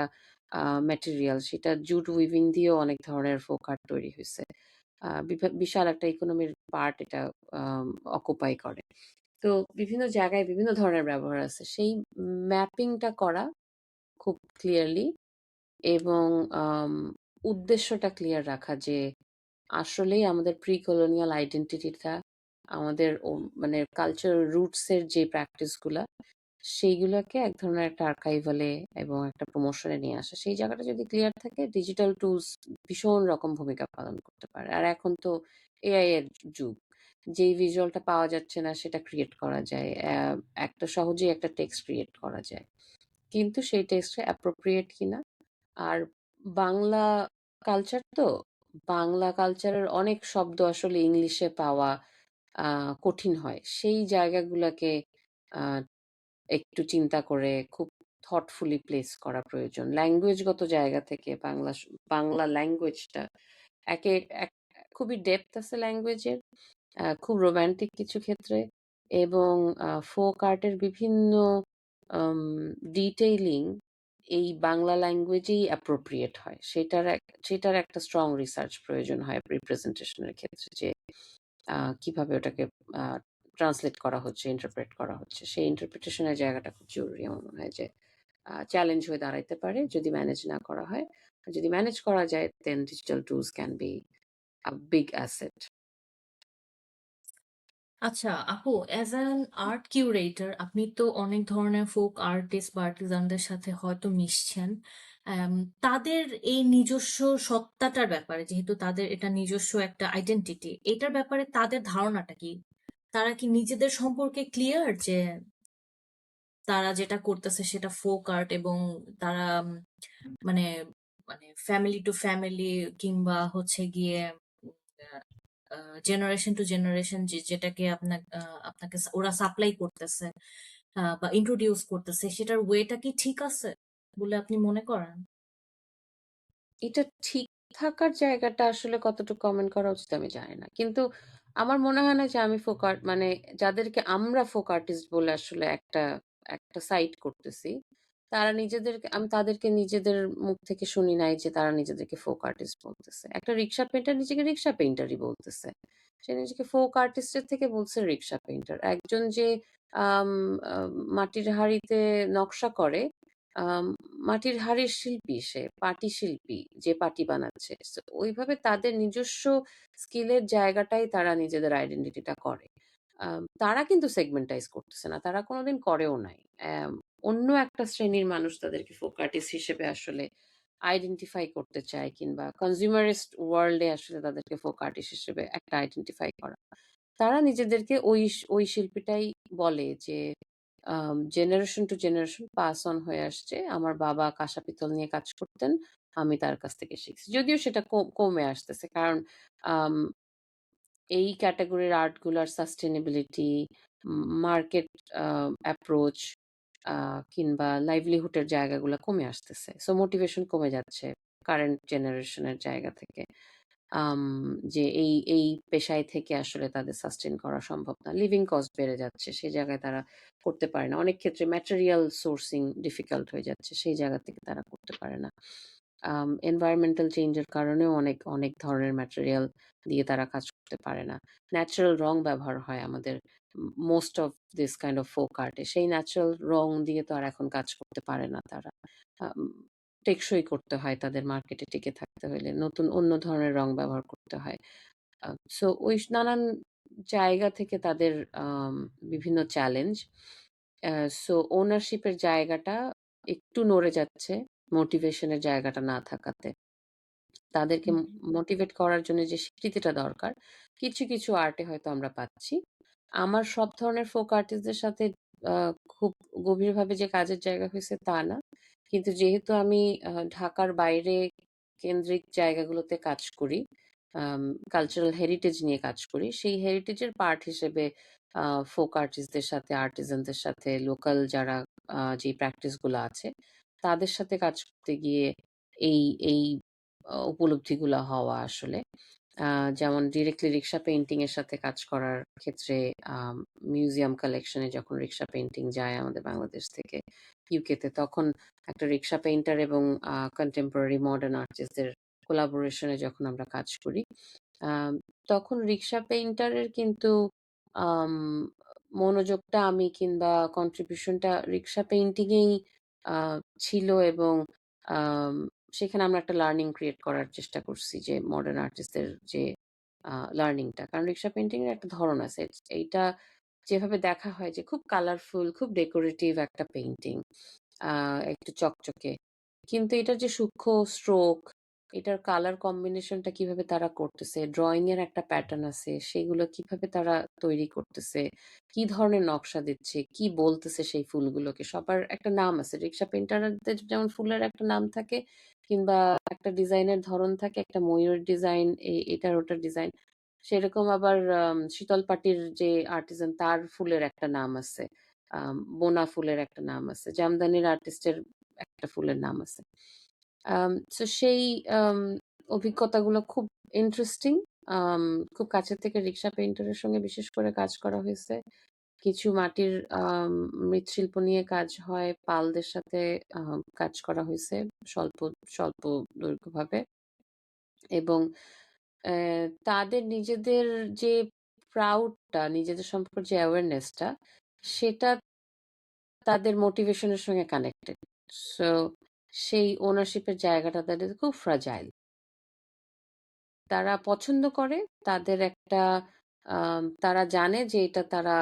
S3: ম্যাটেরিয়াল, সেটা জুট উইভিং দিয়েও অনেক ধরনের ফোক আর্ট তৈরি হয়েছে। বিশাল একটা ইকোনমির পার্ট এটা অকুপাই করে। তো বিভিন্ন জায়গায় বিভিন্ন ধরনের ব্যবহার আছে। সেই ম্যাপিংটা করা খুব ক্লিয়ারলি, এবং আম, উদ্দেশ্যটা ক্লিয়ার রাখা, যে আসলেই আমাদের প্রি কলোনিয়াল আইডেন্টিটিটা, আমাদের মানে কালচারাল রুটস এর যে প্র্যাকটিস গুলা, সেইগুলোকে এক ধরনের একটা আর্কাইভালে এবং একটা প্রমোশনে নিয়ে আসা। সেই জায়গাটা যদি ক্লিয়ার থাকে, ডিজিটাল টুলস ভীষণ রকম ভূমিকা পালন করতে পারে। আর এখন তো এআই এর যুগ, যেই ভিজুয়ালটা পাওয়া যাচ্ছে না সেটা ক্রিয়েট করা যায়। একটা সহজেই একটা টেক্সট ক্রিয়েট করা যায়, কিন্তু সেই টেক্সটে অ্যাপ্রোপ্রিয়েট কিনা। আর বাংলা কালচার তো, বাংলা কালচারের অনেক শব্দ আসলে ইংলিশে পাওয়া কঠিন হয়। সেই জায়গাগুলোকে আহ, একটু চিন্তা করে খুব থটফুলি প্লেস করা প্রয়োজন। ল্যাঙ্গুয়েজগত জায়গা থেকে বাংলা ল্যাঙ্গুয়েজটা একে এক খুবই ডেপথ আছে ল্যাঙ্গুয়েজের, খুব রোমান্টিক কিছু ক্ষেত্রে, এবং ফোক আর্টের বিভিন্ন ডিটেইলিং এই বাংলা ল্যাঙ্গুয়েজেই অ্যাপ্রোপ্রিয়েট হয়। সেটার একটা স্ট্রং রিসার্চ প্রয়োজন হয় রিপ্রেজেন্টেশনের ক্ষেত্রে যে কিভাবে ওটাকে ট্রান্সলেট করা হচ্ছে, ইন্টারপ্রেট করা হচ্ছে। সেই ইন্টারপ্রিটেশনের জায়গাটা খুব জরুরি আমার মনে হয় যে চ্যালেঞ্জ হয়ে দাঁড়াইতে পারে যদি ম্যানেজ না করা হয়। আর যদি ম্যানেজ করা যায় then digital tools can be a big asset.
S2: আচ্ছা আপু, অ্যাজ অ্যান আর্ট কিউরেটর আপনি তো অনেক ধরনের ফোক আর্টিস্ট বা আর্টিজানদের সাথে হয়তো মিশছেন। আম, তাদের এই নিজস্ব সত্তাটার ব্যাপারে, যেহেতু তাদের এটা নিজস্ব একটা আইডেন্টিটি, এটার ব্যাপারে তাদের ধারণাটা কি? তারা কি নিজেদের সম্পর্কে ক্লিয়ার যে তারা যেটা করতেছে সেটা ফোক আর্ট, এবং তারা মানে মানে ফ্যামিলি টু ফ্যামিলি কিংবা হচ্ছে গিয়ে জেনারেশন টু জেনারেশন যেটাকে আপনাকে ওরা সাপ্লাই করতেছে বা ইন্ট্রোডিউস করতেছে, সেটার ওয়েটা কি ঠিক আছে বলে আপনি মনে করেন?
S3: এটা ঠিক থাকার জায়গাটা আসলে কতটুকু কমেন্ট করা উচিত আমি জানি না। কিন্তু আমার মনে হয় না যে আমি ফোক আর্ট মানে যাদেরকে আমরা ফোক আর্টিস্ট বলে আসলে একটা একটা সাইট করতেছি, তারা নিজেদেরকে আমি তাদেরকে নিজেদের মুখ থেকে শুনি নাই যে তারা নিজেদেরকে ফোক আর্টিস্ট বলতেছে। একটা রিক্সা পেইন্টার নিজেকে রিক্সা পেইন্টারই বলতেছে। সে নিজেকে ফোক আর্টিস্টের থেকে বলছে রিক্সা পেইন্টার। একজন যে আম আ মাটির হাঁড়িতে নকশা করে আম মাটির হাঁড়ির শিল্পী সে, পাটি শিল্পী যে পাটি বানাচ্ছে। সো ওইভাবে তাদের নিজস্ব স্কিলের জায়গাটাই তারা নিজেদের আইডেন্টিটিটা করে। তারা কিন্তু সেগমেন্টাইজ করতেছে না। তারা কোনোদিন করেও নাই। অন্য একটা শ্রেণীর মানুষ তাদেরকে ফোক আর্টিস্ট হিসেবে আসলে আইডেন্টিফাই করতে চায় কিংবা কনজিউমারিস্ট ওয়ার্ল্ড এ আসলে তাদেরকে ফোক আর্টিস্ট হিসেবে একটা আইডেন্টিফাই করা। তারা নিজেদেরকে ওই শিল্পীটাই বলে যে generation to generation pass on হয়ে আসছে। আমার বাবা কাঁসা পিতল নিয়ে কাজ করতেন। আমি তার কাছ থেকে শিখছি। যদিও সেটা কমে আসতেছে। কারণ আম এই ক্যাটেগরির আর্ট গুলার সাস্টেনেবিলিটি, মার্কেট অ্যাপ্রোচ কিংবা লাইভলিহুড এর জায়গাগুলা কমে আসতেছে। সো মোটিভেশন কমে যাচ্ছে কারেন্ট জেনারেশনের জায়গা থেকে। আম যে এই পেশায় থেকে আসলে তাদের সাস্টেইন করা সম্ভব না। লিভিং কস্ট বেড়ে যাচ্ছে। সেই জায়গায় তারা করতে পারে না। অনেক ক্ষেত্রে ম্যাটেরিয়াল সোর্সিং ডিফিকাল্ট হয়ে যাচ্ছে। সেই জায়গা থেকে তারা করতে পারে না। এনভায়রনমেন্টাল চেঞ্জ এর কারণেও অনেক ধরনের ম্যাটেরিয়াল দিয়ে তারা কাজ করতে পারে না। ন্যাচারাল রং ব্যবহার হয় আমাদের most of this kind of folk art এ। সেই ন্যাচারাল রং দিয়ে তো আর এখন কাজ করতে পারে না তারা। আম টেকসই করতে হয় তাদের মার্কেটে টিকে থাকতে হইলে। নতুন অন্য ধরনের রং ব্যবহার করতে হয়। আ সো ওই নানান জায়গা থেকে তাদের আম বিভিন্ন চ্যালেঞ্জ। অ্যা সো ওনারশিপ এর জায়গাটা একটু নড়ে যাচ্ছে মোটিভেশন এর জায়গাটা না থাকাতে। তাদেরকে
S2: হুম।
S3: মোটিভেট করার জন্য যে স্বীকৃতিটা দরকার, কিছু আর্টে হয়তো আমরা পাচ্ছি। আমার সব ধরনের ফোক আর্টিস্টদের সাথে আ খুব গভীরভাবে যে কাজের জায়গা হইছে তা না। কিন্তু যেহেতু আমি ঢাকার বাইরে কেন্দ্রিক জায়গাগুলোতে কাজ করি, আম কালচারাল হেরিটেজ নিয়ে কাজ করি। সেই হেরিটেজের পার্ট হিসেবে আ ফোক আর্টিস্টদের সাথে, আর্টিজানদের সাথে লোকাল যারা যে প্র্যাকটিস গুলা আছে, তাদের সাথে কাজ করতে গিয়ে এই এই উপলব্ধিগুলা হওয়া আসলে। আ যেমন ডিরেক্টলি রিক্সা পেইন্টিং এর সাথে কাজ করার ক্ষেত্রে মিউজিয়াম কালেকশন এ যখন রিক্সা পেইন্টিং যায় আমাদের বাংলাদেশ থেকে ইউকে তে, তখন একটা রিক্সা পেইন্টার এবং কন্টেম্পোরারি মডার্ন আর্টিস্টদের কোলাবোরেশন এ যখন আমরা কাজ করি, আম তখন রিক্সা পেইন্টারের কিন্তু আম মনোযোগটা আমি কিংবা কন্ট্রিবিউশনটা রিক্সা পেইন্টিং এই আ ছিল এবং আম সেখানে আমরা একটা লার্নিং ক্রিয়েট করার চেষ্টা করছি যে মডার্ন আর্টিস্টদের যে লার্নিংটা। কারণ রিক্সা পেইন্টিং এর একটা ধরন আছে। এইটা যেভাবে দেখা হয় যে খুব কালারফুল, খুব ডেকোরেটিভ একটা পেইন্টিং। আ একটু চকচকে। কিন্তু এটার যে সূক্ষ্ম স্ট্রোক, এটার কালার কম্বিনেশনটা কিভাবে তারা করতেছে, ড্রইং এর একটা প্যাটার্ন আছে, সেগুলো কিভাবে তারা তৈরি করতেছে, কি ধরনের নকশা দিচ্ছে, কি বলতেছে সেই ফুলগুলোকে। সবার একটা নাম আছে। রিক্সা পেইন্টারদের যেমন ফুলের একটা নাম থাকে কিংবা একটা ডিজাইনের ধরন থাকে, একটা ময়ূর ডিজাইন, এটার ওটার ডিজাইন। সেরকম আবার শীতল পাটির যে আর্টিজান তার ফুলের একটা নাম আছে। বোনা ফুলের একটা নাম আছে। জামদানির আর্টিস্টের একটা ফুলের নাম আছে। সো সেই আম অভিজ্ঞতাগুলো খুব ইন্টারেস্টিং। আম খুব কাছের থেকে রিক্সা পেইন্টার এর সঙ্গে বিশেষ করে কাজ করা হয়েছে। কিছু মাটির মৃৎশিল্প নিয়ে কাজ হয়, পালদের সাথে কাজ করা হয়েছে স্বল্প স্বল্প দৈর্ঘ্যভাবে। এবং তাদের নিজেদের যে প্রাউডটা, নিজেদের সম্পর্কে যে অ্যাওয়ারনেসটা, সেটা তাদের মোটিভেশনের সঙ্গে কানেক্টেড। সো সেই ওনারশিপের জায়গাটা তাদের খুব ফ্রাজাইল। তারা পছন্দ করে, তাদের একটা তারা জানে যে এটা তারা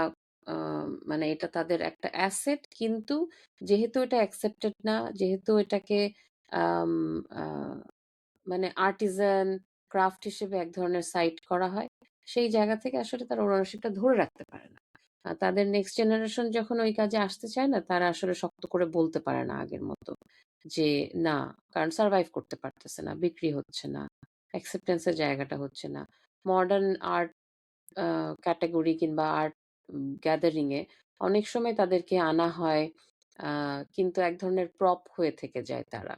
S3: মানে এটা তাদের একটা অ্যাসেট, কিন্তু যেহেতু এটা অ্যাকসেপ্টেড না, যেহেতু এটাকে আম, আহ, মানে আর্টিজান ক্রাফট হিসেবে এক ধরনের সাইট করা হয়, সেই জায়গা থেকে আসলে তারা ওনারশিপটা ধরে রাখতে পারে না। আর তাদের নেক্সট জেনারেশন যখন ওই কাজে আসতে চায় না, তারা আসলে শক্ত করে বলতে পারে না আগের মতো যে না, কারণ সার্ভাইভ করতে পারতেছে না, বিক্রি হচ্ছে না, অ্যাকসেপ্টেন্সের জায়গাটা হচ্ছে না। মডার্ন আর্ট ক্যাটাগরি কিংবা আর্ট গ্যাদারিং এ অনেক সময় তাদেরকে আনা হয়, কিন্তু এক ধরনের প্রপ হয়ে থেকে যায় তারা।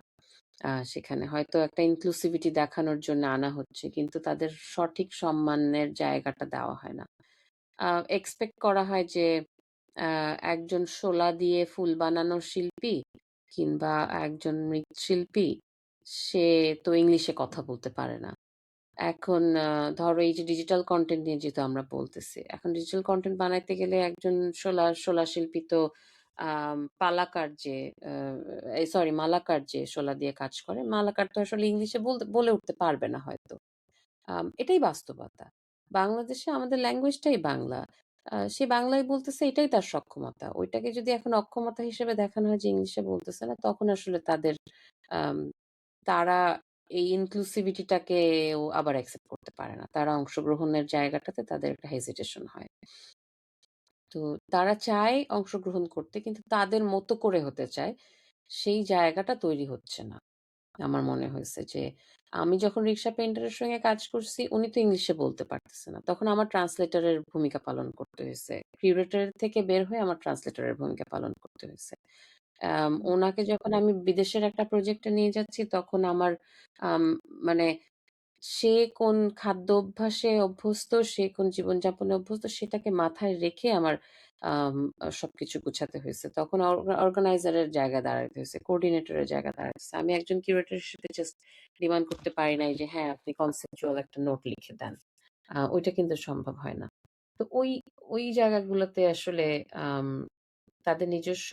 S3: সেখানে হয়তো একটা ইনক্লুসিভিটি দেখানোর জন্য আনা হচ্ছে, কিন্তু তাদের সঠিক সম্মানের জায়গাটা দেওয়া হয় না। এক্সপেক্ট করা হয় যে একজন শোলা দিয়ে ফুল বানানোর শিল্পী কিংবা একজন মৃৎশিল্পী, সে তো ইংলিশে কথা বলতে পারে না। এখন ধরো এই যে ডিজিটাল কন্টেন্ট নিয়ে যেহেতু আমরা বলতেছি, এখন ডিজিটাল কন্টেন্ট বানাইতে গেলে একজন শোলা শিল্পী তো পালাকার যে সরি মালাকার যে শোলা দিয়ে কাজ করে, মালাকার তো আসলে ইংলিশে বলে উঠতে পারবে না হয়তো। এটাই বাস্তবতা। বাংলাদেশে আমাদের ল্যাঙ্গুয়েজটাই বাংলা। সে বাংলায় বলতেছে, এটাই তার সক্ষমতা। ওইটাকে যদি এখন অক্ষমতা হিসেবে দেখানো হয় যে ইংলিশে বলতেছে না, তখন আসলে তাদের আম তারা এই ইনক্লুসিভিটিটাকেও আবার অ্যাকসেপ্ট করতে পারে না। তারা অংশগ্রহণের জায়গাটাতে তাদের একটা হেজিটেশন হয়। তো তারা চায় অংশগ্রহণ করতে, কিন্তু তাদের মতো করে হতে চায়। সেই জায়গাটা তৈরি হচ্ছে না। আমার মনে হয়েছে যে আমি যখন রিক্সা পেইন্টারের সঙ্গে কাজ করছি, উনি তো ইংলিশে বলতে পারতেছে না। তখন আমার ট্রান্সলেটরের ভূমিকা পালন করতে হয়েছে। কিউরেটরের থেকে বের হয়ে আমার ট্রান্সলেটরের ভূমিকা পালন করতে হয়েছে। ওনাকে যখন আমি বিদেশের একটা প্রজেক্টে নিয়ে যাচ্ছি, তখন আমার আম মানে সে কোন খাদ্য অভ্যাসে অভ্যস্ত, সে কোন জীবনযাপনে অভ্যস্ত, সেটাকে মাথায় রেখে আমার আম সবকিছু গুছাতে হয়েছে। তখন অর্গানাইজারের জায়গায় দাঁড়াতে হয়েছে, কোঅর্ডিনেটরের জায়গায় দাঁড়াতে হয়েছে। আমি একজন কিউরেটর হিসেবে জাস্ট ডিমান্ড করতে পারি নাই যে হ্যাঁ, আপনি কনসেপচুয়াল একটা নোট লিখে দেন। ওইটা কিন্তু সম্ভব হয় না। তো ওই জায়গাগুলোতে আসলে আম তাদের নিজস্ব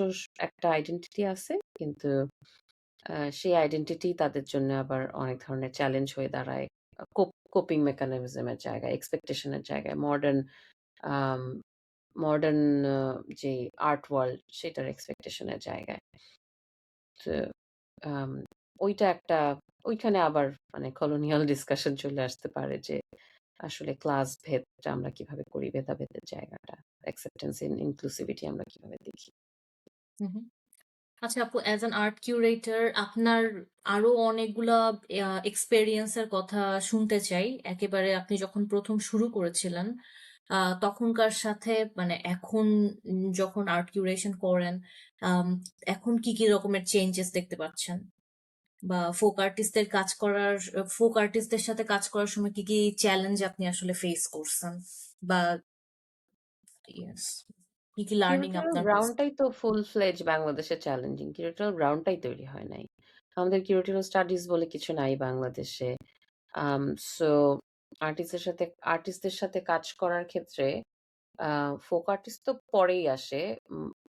S3: একটা আইডেন্টিটি আছে, কিন্তু সেই আইডেন্টিটি তাদের জন্য আবার অনেক ধরনের চ্যালেঞ্জ হয়ে দাঁড়ায়। কোপিং মেকানিজম এর জায়গায়, এক্সপেকটেশন এর জায়গায়, আম মডার্ন যে আর্ট ওয়ার্ল্ড, সেটার এক্সপেকটেশন এর জায়গায়। তো আম ওইটা একটা, ওইখানে আবার মানে কলোনিয়াল ডিসকাশন চলে আসতে পারে যে আসলে ক্লাস ভেদটা আমরা কিভাবে করি, ভেদাভেদের জায়গাটা, অ্যাকসেপ্টেন্স ইনক্লুসিভিটি আমরা কিভাবে দেখি।
S2: হুম হুম। আচ্ছা আপু, অ্যাজ অ্যান আর্ট কিউরেটর আপনার আরো অনেকগুলা এক্সপেরিয়েন্সের কথা শুনতে চাই। একেবারে আপনি যখন প্রথম শুরু করেছিলেন তখনকার সাথে মানে এখন যখন আর্ট কিউরেশন করেন, আম, এখন কি কি রকমের চেঞ্জেস দেখতে পাচ্ছেন? বা ফোক আর্টিস্টদের সাথে কাজ করার সময় কি কি চ্যালেঞ্জ আপনি আসলে ফেস করছেন, বা ইয়েস, কি কি লার্নিং
S3: কিউরেটোরিয়াল
S2: আপনার হয়েছে?
S3: গ্রাউন্ডটাই তো ফুল ফ্লেজ বাংলাদেশে চ্যালেঞ্জিং। কিউরেটোরিয়াল গ্রাউন্ডটাই তৈরি হয় নাই। আমাদের কিউরেটোরিয়াল স্টাডিজ বলে কিছু নাই বাংলাদেশে। সো আর্টিস্টদের সাথে কাজ করার ক্ষেত্রে ফোক আর্টিস্ট তো পরেই আসে।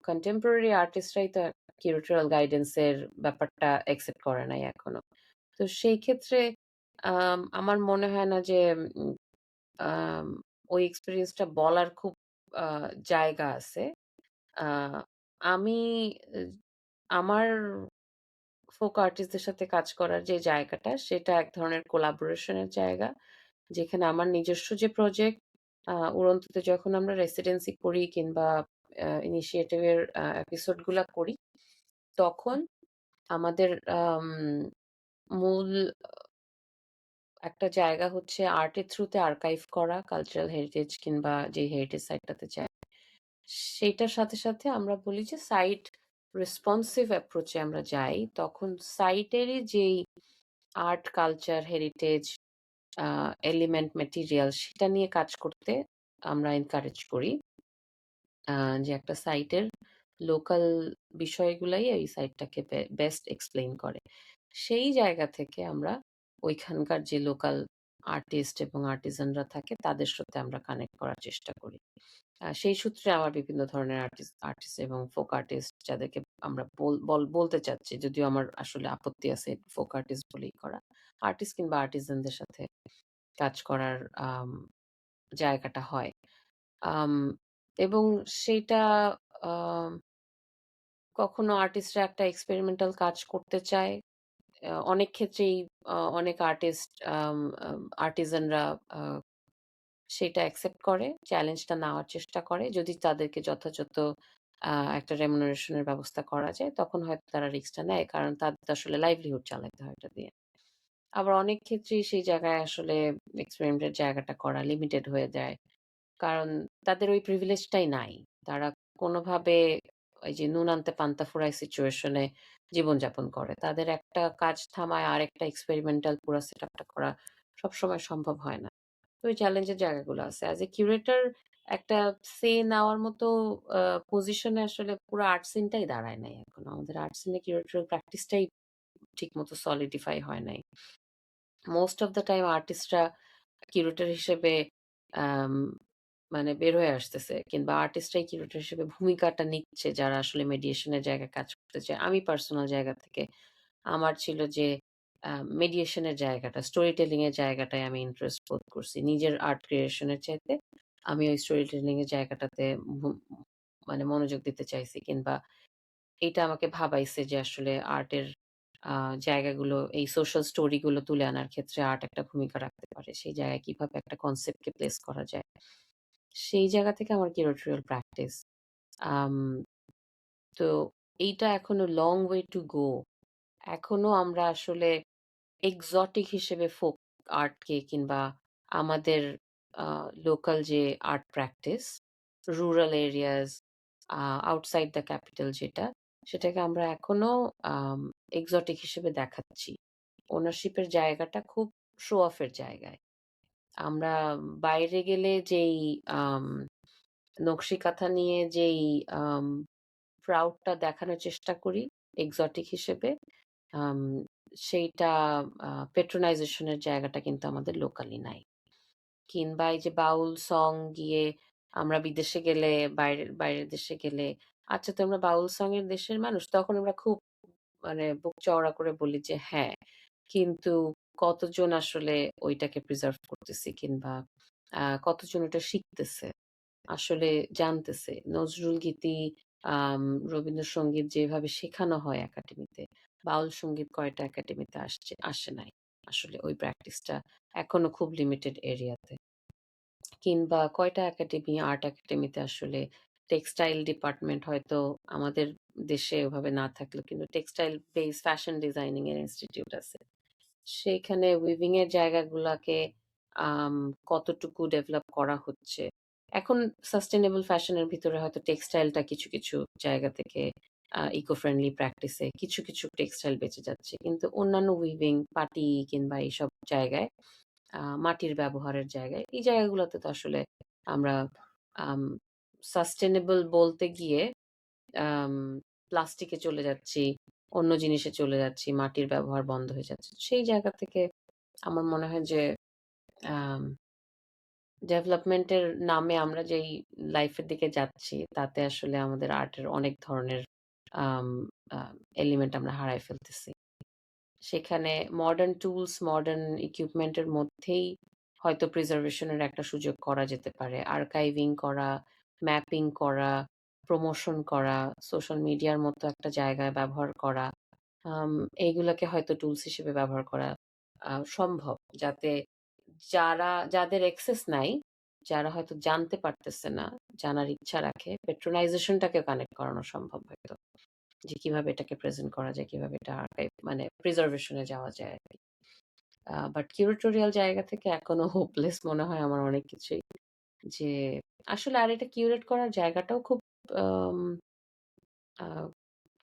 S3: কন্টেম্পোরারি আর্টিস্টরাই তো কিউরেটোরিয়াল গাইডেন্স এর ব্যাপারটা একসেপ্ট করে নাই এখনো। তো সেই ক্ষেত্রে আমার মনে হয় না যে উম, আম, ওই এক্সপিরিয়েন্সটা বলার খুব জায়গা আছে। আহ, আমি আহ, আমার ফোক আর্টিস্টদের সাথে কাজ করার যে জায়গাটা, সেটা এক ধরনের কোলাবোরেশনের জায়গা, যেখানে আমার নিজস্ব যে প্রজেক্ট, উড়ন্ততে যখন আমরা রেসিডেন্সি করি কিংবা ইনিশিয়েটিভের এপিসোড গুলা করি, তখন আমাদের মূল একটা জায়গা হচ্ছে আর্টের থ্রুতে আর্কাইভ করা কালচারাল হেরিটেজ কিংবা যে হেরিটেজ সাইটটাতে যায়। সেইটার সাথে সাথে আমরা বলি যে সাইট রেসপন্সিভ অ্যাপ্রোচে আমরা যাই, তখন সাইটেরই যেই art culture heritage element material, সেটা নিয়ে কাজ করতে আমরা এনকারেজ করি। যে একটা সাইটের লোকাল বিষয়গুলাই এই সাইটটাকে বেস্ট এক্সপ্লেইন করে। সেই জায়গা থেকে আমরা ওইখানকার যে লোকাল আর্টিস্ট এবং আর্টিজানরা থাকে তাদের সাথে আমরা কানেক্ট করার চেষ্টা করি। সেই সূত্রে আমার বিভিন্ন ধরনের আর্টিস্ট আর্টিস্ট এবং ফোক আর্টিস্ট যাদেরকে আমরা বলতে চাচ্ছি, যদিও আমার আসলে আপত্তি আছে ফোক আর্টিস্ট বলেই করা। আর্টিস্ট কিংবা আর্টিজানদের সাথে কাজ করার আম জায়গাটা হয়। আম এবং সেইটা আম কখনো আর্টিস্টরা একটা এক্সপেরিমেন্টাল কাজ করতে চায়। অনেক ক্ষেত্রেই অনেক আর্টিস্ট আর্টিজানরা আ সেটা অ্যাকসেপ্ট করে, চ্যালেঞ্জটা নেওয়ার চেষ্টা করে। যদি তাদেরকে যথাযথ একটা রেমুনারেশন এর ব্যবস্থা করা যায়, তখন হয়তো তারা রিস্কটা নেয়। কারণ তাদের তো আসলে লাইভলিহুড চালাতে হয় এটা দিয়ে। আবার অনেক ক্ষেত্রেই সেই জায়গায় আসলে এক্সপেরিমেন্টের জায়গাটা করা লিমিটেড হয়ে যায়। কারণ তাদের ওই প্রিভিলেজটাই নাই। তারা কোনোভাবে ওই যে নুন আনতে পান্তা ফুরায় সিচুয়েশন এ জীবনযাপন করে। তাদের একটা কাজ থামায় আরেকটা এক্সপেরিমেন্টাল পুরা সেটআপটা করা সবসময় সম্ভব হয় না। তো ওই চ্যালেঞ্জের জায়গাগুলো আছে। অ্যাজ এ কিউরেটর একটা সে নেওয়ার মতো আ পজিশনে আসলে পুরো আর্ট সিনটাই দাঁড়ায় নাই এখনো। আমাদের আর্ট সিনে কিউরেটরিয়াল প্র্যাকটিসটাই ঠিকমতো সলিডিফাই হয় নাই। মোস্ট অফ দ্যা টাইম আর্টিস্টরা কিউরেটর হিসেবে আম মানে বের হয়ে আসতেছে কিংবা আর্টিস্টরাই কিউরেটর হিসেবে ভূমিকাটা নিচ্ছে যারা আসলে মেডিয়েশন এর জায়গায় কাজ করতে চায়। আমি পার্সোনাল জায়গা থেকে আমার ছিল যে মেডিয়েশন এর জায়গাটা, স্টোরি টেলিং এর জায়গাটায় আমি ইন্টারেস্ট বোধ করছি। নিজের আর্ট ক্রিয়েশন এর চাইতে আমি ওই স্টোরি টেলিং এর জায়গাটাতে ভু মানে মনোযোগ দিতে চাইছি কিংবা এটা আমাকে ভাবাইছে যে আসলে আর্টের আ জায়গাগুলো এই সোশ্যাল স্টোরি গুলো তুলে আনার ক্ষেত্রে আর্ট একটা ভূমিকা রাখতে পারে। সেই জায়গায় কিভাবে একটা কনসেপ্ট কে প্লেস করা যায়। সেই জায়গা থেকে আমার কিউরেটরিয়াল প্র্যাকটিস। আম তো এইটা এখনো লং ওয়ে টু গো। এখনো আমরা আসলে এক্সোটিক হিসেবে ফোক আর্টকে কিংবা আমাদের লোকাল যে art practice, rural areas, outside the capital যেটা, সেটাকে আমরা এখনো এক্সোটিক হিসেবে দেখাচ্ছি। ওনারশিপের জায়গাটা খুব শো অফ এর জায়গায়। আমরা বাইরে গেলে যেই আম নকশি-কাঁথা নিয়ে যেই আম প্রাউডটা দেখানোর চেষ্টা করি এক্সোটিক হিসেবে, আম সেইটা প্যাট্রোনাইজেশন এর জায়গাটা কিন্তু আমাদের লোকালি নাই। কিংবা এই যে বাউল সং গিয়ে আমরা বিদেশে গেলে, বাইরের দেশে গেলে, "আচ্ছা তোমরা বাউল সং এর দেশের মানুষ?" তখন আমরা খুব মানে বুক চওড়া করে বলি যে, "হ্যাঁ।" কিন্তু কতজন আসলে ওইটাকে প্রিজার্ভ করতেছি কিংবা কতজন ওটা শিখতেছে? আসলে জানতেছে। নজরুল গীতি, আম রবীন্দ্রসঙ্গীত যেভাবে শেখানো হয় একাডেমিতে, বাউল সংগীত কয়টা একাডেমিতে আসে নাই। আসলে ওই প্র্যাকটিসটা এখনো খুব লিমিটেড এরিয়াতে। কিংবা কয়টা একাডেমি, আর্ট একাডেমিতে আসলে টেক্সটাইল ডিপার্টমেন্ট হয়তো আমাদের দেশে ওভাবে না থাকলেও কিন্তু টেক্সটাইল বেস ফ্যাশন ডিজাইনিং এর ইনস্টিটিউট আছে। সেইখানে উইভিং এর জায়গাগুলাকে আম কতটুকু ডেভেলপ করা হচ্ছে। এখন সাস্টেইনেবল ফ্যাশন এর ভিতরে হয়তো টেক্সটাইলটা কিছু জায়গা থেকে ইকো ফ্রেন্ডলি প্র্যাকটিস এ কিছু টেক্সটাইল বেঁচে যাচ্ছে। কিন্তু অন্যান্য উইভিং, পাটি কিংবা এইসব জায়গায় মাটির ব্যবহারের জায়গায়, এই জায়গাগুলোতে তো আসলে আমরা আম সাস্টেইনেবল বলতে গিয়ে আম প্লাস্টিকে চলে যাচ্ছি, অন্য জিনিসে চলে যাচ্ছি, মাটির ব্যবহার বন্ধ হয়ে যাচ্ছে। সেই জায়গা থেকে আমার মনে হয় যে আম ডেভেলপমেন্ট এর নামে আমরা যেই লাইফ এর দিকে যাচ্ছি, তাতে আসলে আমাদের আর্টের অনেক ধরনের আম আ এলিমেন্ট আমরা হারায় ফেলতেছি। সেখানে মডার্ন টুলস, মডার্ন ইকুইপমেন্ট এর মধ্যেই হয়তো প্রিজার্ভেশন এর একটা সুযোগ করা যেতে পারে। আর্কাইভিং করা, ম্যাপিং করা, প্রমোশন করা, সোশ্যাল মিডিয়ার মতো একটা জায়গায় ব্যবহার করা। আম এইগুলাকে হয়তো টুলস হিসেবে ব্যবহার করা সম্ভব। যাতে যাদের অ্যাক্সেস নাই, যারা হয়তো জানতে পারতেছে না, জানার ইচ্ছা রাখে, প্যাট্রোনাইজেশন টাকে কানেক্ট করানো সম্ভব হয়তো। যে কিভাবে এটাকে প্রেজেন্ট করা যায়, কিভাবে এটা আর্কাইভ মানে প্রিজার্ভেশন এ যাওয়া যায় আরকি। বাট কিউরেটোরিয়াল জায়গা থেকে এখনো হোপলেস মনে হয় আমার অনেক কিছুই। যে আসলে আর এটা কিউরেট করার জায়গাটাও খুব আম আ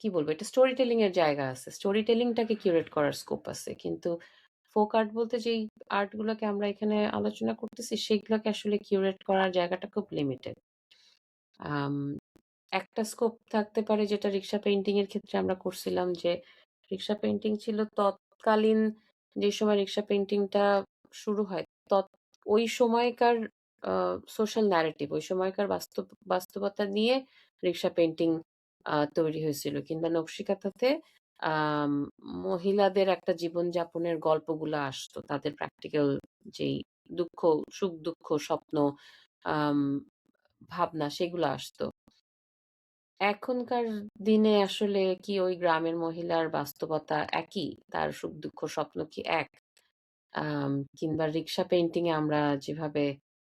S3: কি বলবো? এটা স্টোরি টেলিং এর জায়গা আছে। স্টোরি টেলিং টাকে কিউরেট করার স্কোপ আছে। কিন্তু ফোক আর্ট বলতে যেই আর্ট গুলাকে আমরা এখানে আলোচনা করতেছি, সেগুলাকে আসলে কিউরেট করার জায়গাটা খুব লিমিটেড। আম একটা স্কোপ থাকতে পারে যেটা রিক্সা পেইন্টিং এর ক্ষেত্রে আমরা করছিলাম যে রিক্সা পেইন্টিং ছিল তৎকালীন যে সময় রিক্সা পেইন্টিংটা শুরু হয় তৎ ওই সময়কার সোশ্যাল ন্যারেটিভ ওই সময়কার বাস্তবতা নিয়ে রিক্সা পেইন্টিং তৈরি হয়েছিল কিংবা নকশিকাঁথাতে আম মহিলাদের একটা জীবনযাপনের গল্পগুলো আসতো তাদের প্র্যাকটিক্যাল যেই দুঃখ সুখ দুঃখ স্বপ্ন আম ভাবনা সেগুলো আসতো এখনকার দিনে আসলে কি ওই গ্রামের মহিলার বাস্তবতা একই? তার সুখ-দুঃখ স্বপ্ন কি এক? কিংবা রিক্সা পেইন্টিং এ আমরা যেভাবে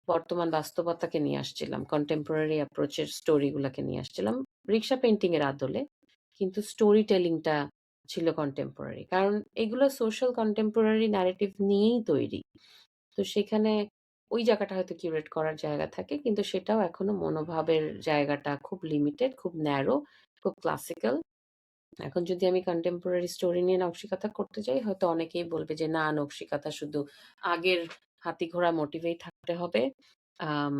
S3: বর্তমান বাস্তবতাকে নিয়ে আসছিলাম, কন্টেম্পোরারি অ্যাপ্রোচ এর স্টোরি গুলাকে নিয়ে আসছিলাম রিক্সা পেইন্টিং এর আদলে। কিন্তু স্টোরি টেলিং টা ছিল কন্টেম্পোরারি। কারণ এগুলো সোশ্যাল কন্টেম্পোরারি ন্যারেটিভ নিয়েই তৈরি। তো সেখানে ওই জায়গাটা হয়তো কিউরেট করার জায়গা থাকে। কিন্তু সেটাও এখনো মনোভাবের জায়গাটা খুব লিমিটেড, খুব ন্যারো, খুব ক্লাসিক্যাল। এখন যদি আমি কন্টেম্পোরারি স্টোরি নিয়ে নকশিকাঁথা করতে যাই, হয়তো অনেকেই বলবে যে, "না, নকশিকাঁথা শুধু আগের হাতি-ঘোড়া মোটিভেই থাকতে হবে। আম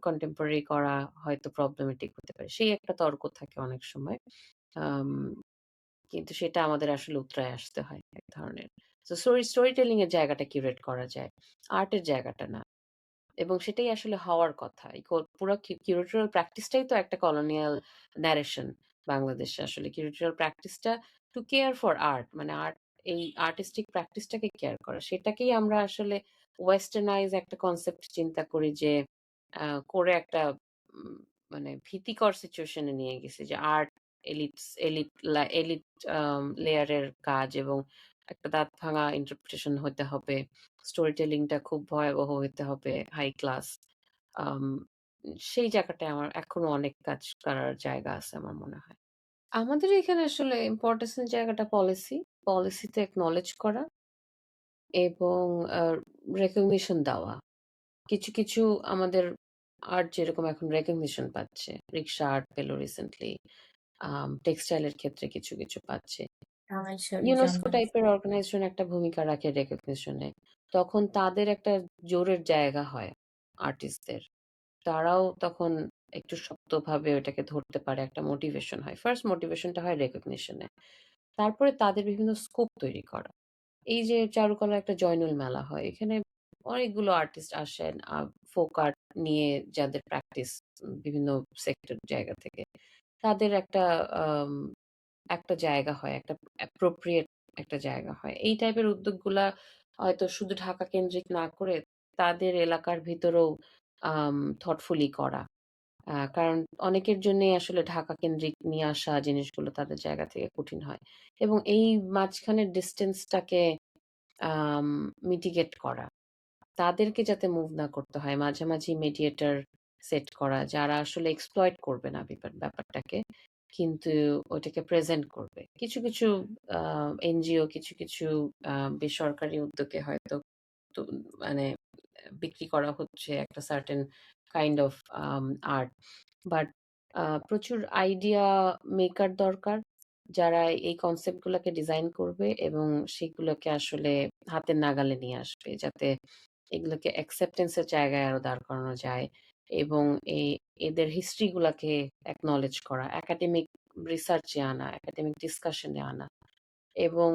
S3: কন্টেম্পোরারি করা হয়তো প্রবলেমেটিক হতে পারে।" সেই একটা তর্ক থাকে অনেক সময়। আম কিন্তু সেটা আমাদের আসলে উতরায় আসতে হয় এক ধরনের। তো স্টোরি টেলিং এর জায়গাটা কিউরেট করা যায়। আর্টের জায়গাটা না। এবং সেটাই আসলে হওয়ার কথা। এই পুরা কিউরেটরিয়াল প্র্যাকটিসটাই তো একটা কলোনিয়াল ন্যারেশন বাংলাদেশে আসলে। কিউরেটরিয়াল প্র্যাকটিসটা টু কেয়ার ফর আর্ট মানে এই আর্টিস্টিক প্র্যাকটিসটাকে কেয়ার করা। সেটাকেই আমরা আসলে ওয়েস্টার্নাইজ একটা কনসেপ্ট চিন্তা করি যে করে একটা উম মানে ভীতিকর সিচুয়েশন এ নিয়ে গেছি যে আর্ট এলিট লেয়ারের কাজ এবং একটা দাঁত ভাঙা ইন্টারপ্রিটেশন হতে হবে। স্টোরি টেলিংটা খুব ভয়াবহ হইতে হবে, হাই ক্লাস। আম সেই জায়গাটায় আমার এখনো অনেক কাজ করার জায়গা আছে আমার মনে হয়। আমাদের এখানে আসলে ইম্পোর্টেন্স এর জায়গাটা পলিসি। পলিসিতে একনলেজ করা এবং আ রেকগনিশন দেওয়া। কিছু আমাদের আর্ট যেরকম এখন রেকগনিশন পাচ্ছে। রিক্সা আর্ট পেল রিসেন্টলি। টেক্সটাইল এর ক্ষেত্রে কিছু পাচ্ছে।
S2: জামাই শাড়ি,
S3: ইউনেস্কো
S2: জামদানি।
S3: টাইপের অর্গানাইজেশন একটা ভূমিকা রাখে রেকগনিশন এ। তখন তাদের একটা জোরের জায়গা হয় আর্টিস্টদের। তারাও তখন একটু শক্তভাবে ওটাকে ধরতে পারে। একটা মোটিভেশন হয়। ফার্স্ট মোটিভেশনটা হয় রেকগনিশন এ। তারপরে তাদের বিভিন্ন স্কোপ তৈরি করা। এই যে চারুকলার একটা জয়নুল মেলা হয়। এখানে অনেকগুলো আর্টিস্ট আসেন ফোক আর্ট নিয়ে যাদের প্র্যাকটিস বিভিন্ন সেক্টর জায়গা থেকে। তাদের আম একটা জায়গা হয়, একটা অ্যাপ্রোপ্রিয়েট একটা জায়গা হয়। এই টাইপের উদ্যোগগুলা হয়তো শুধু ঢাকা কেন্দ্রিক না করে তাদের এলাকার ভিতরেও থটফুলি করা। কারণ অনেকের জন্যই আসলে ঢাকা কেন্দ্রিক নিয়ে আসা জিনিসগুলো তাদের জায়গা থেকে কঠিন হয়। এবং এই মাঝখানের ডিসট্যান্সটাকে আম মিটিগেট করা। তাদেরকে যাতে মুভ না করতে হয় মাঝামাঝি মিডিয়েটর সেট করা যারা আসলে এক্সপ্লয়েট করবে না ব্যাপারটাকে কিন্তু ওটাকে প্রেজেন্ট করবে কিছু এনজিও কিছু বেসরকারি উদ্যোগে হয়তো তো মানে বিক্রি করা হচ্ছে একটা certain kind of art but প্রচুর আইডিয়া মেকার দরকার যারা এই কনসেপ্ট গুলোকে ডিজাইন করবে এবং সেগুলোকে আসলে হাতের নাগালে নিয়ে আসবে যাতে এগুলোকে অ্যাকসেপ্টেন্স এর জায়গায় আরো দাঁড় করানো যায় এবং এদের হিস্ট্রি গুলাকে অ্যাকনলেজ করা একাডেমিক রিসার্চে আনা একাডেমিক ডিসকাশনে আনা এবং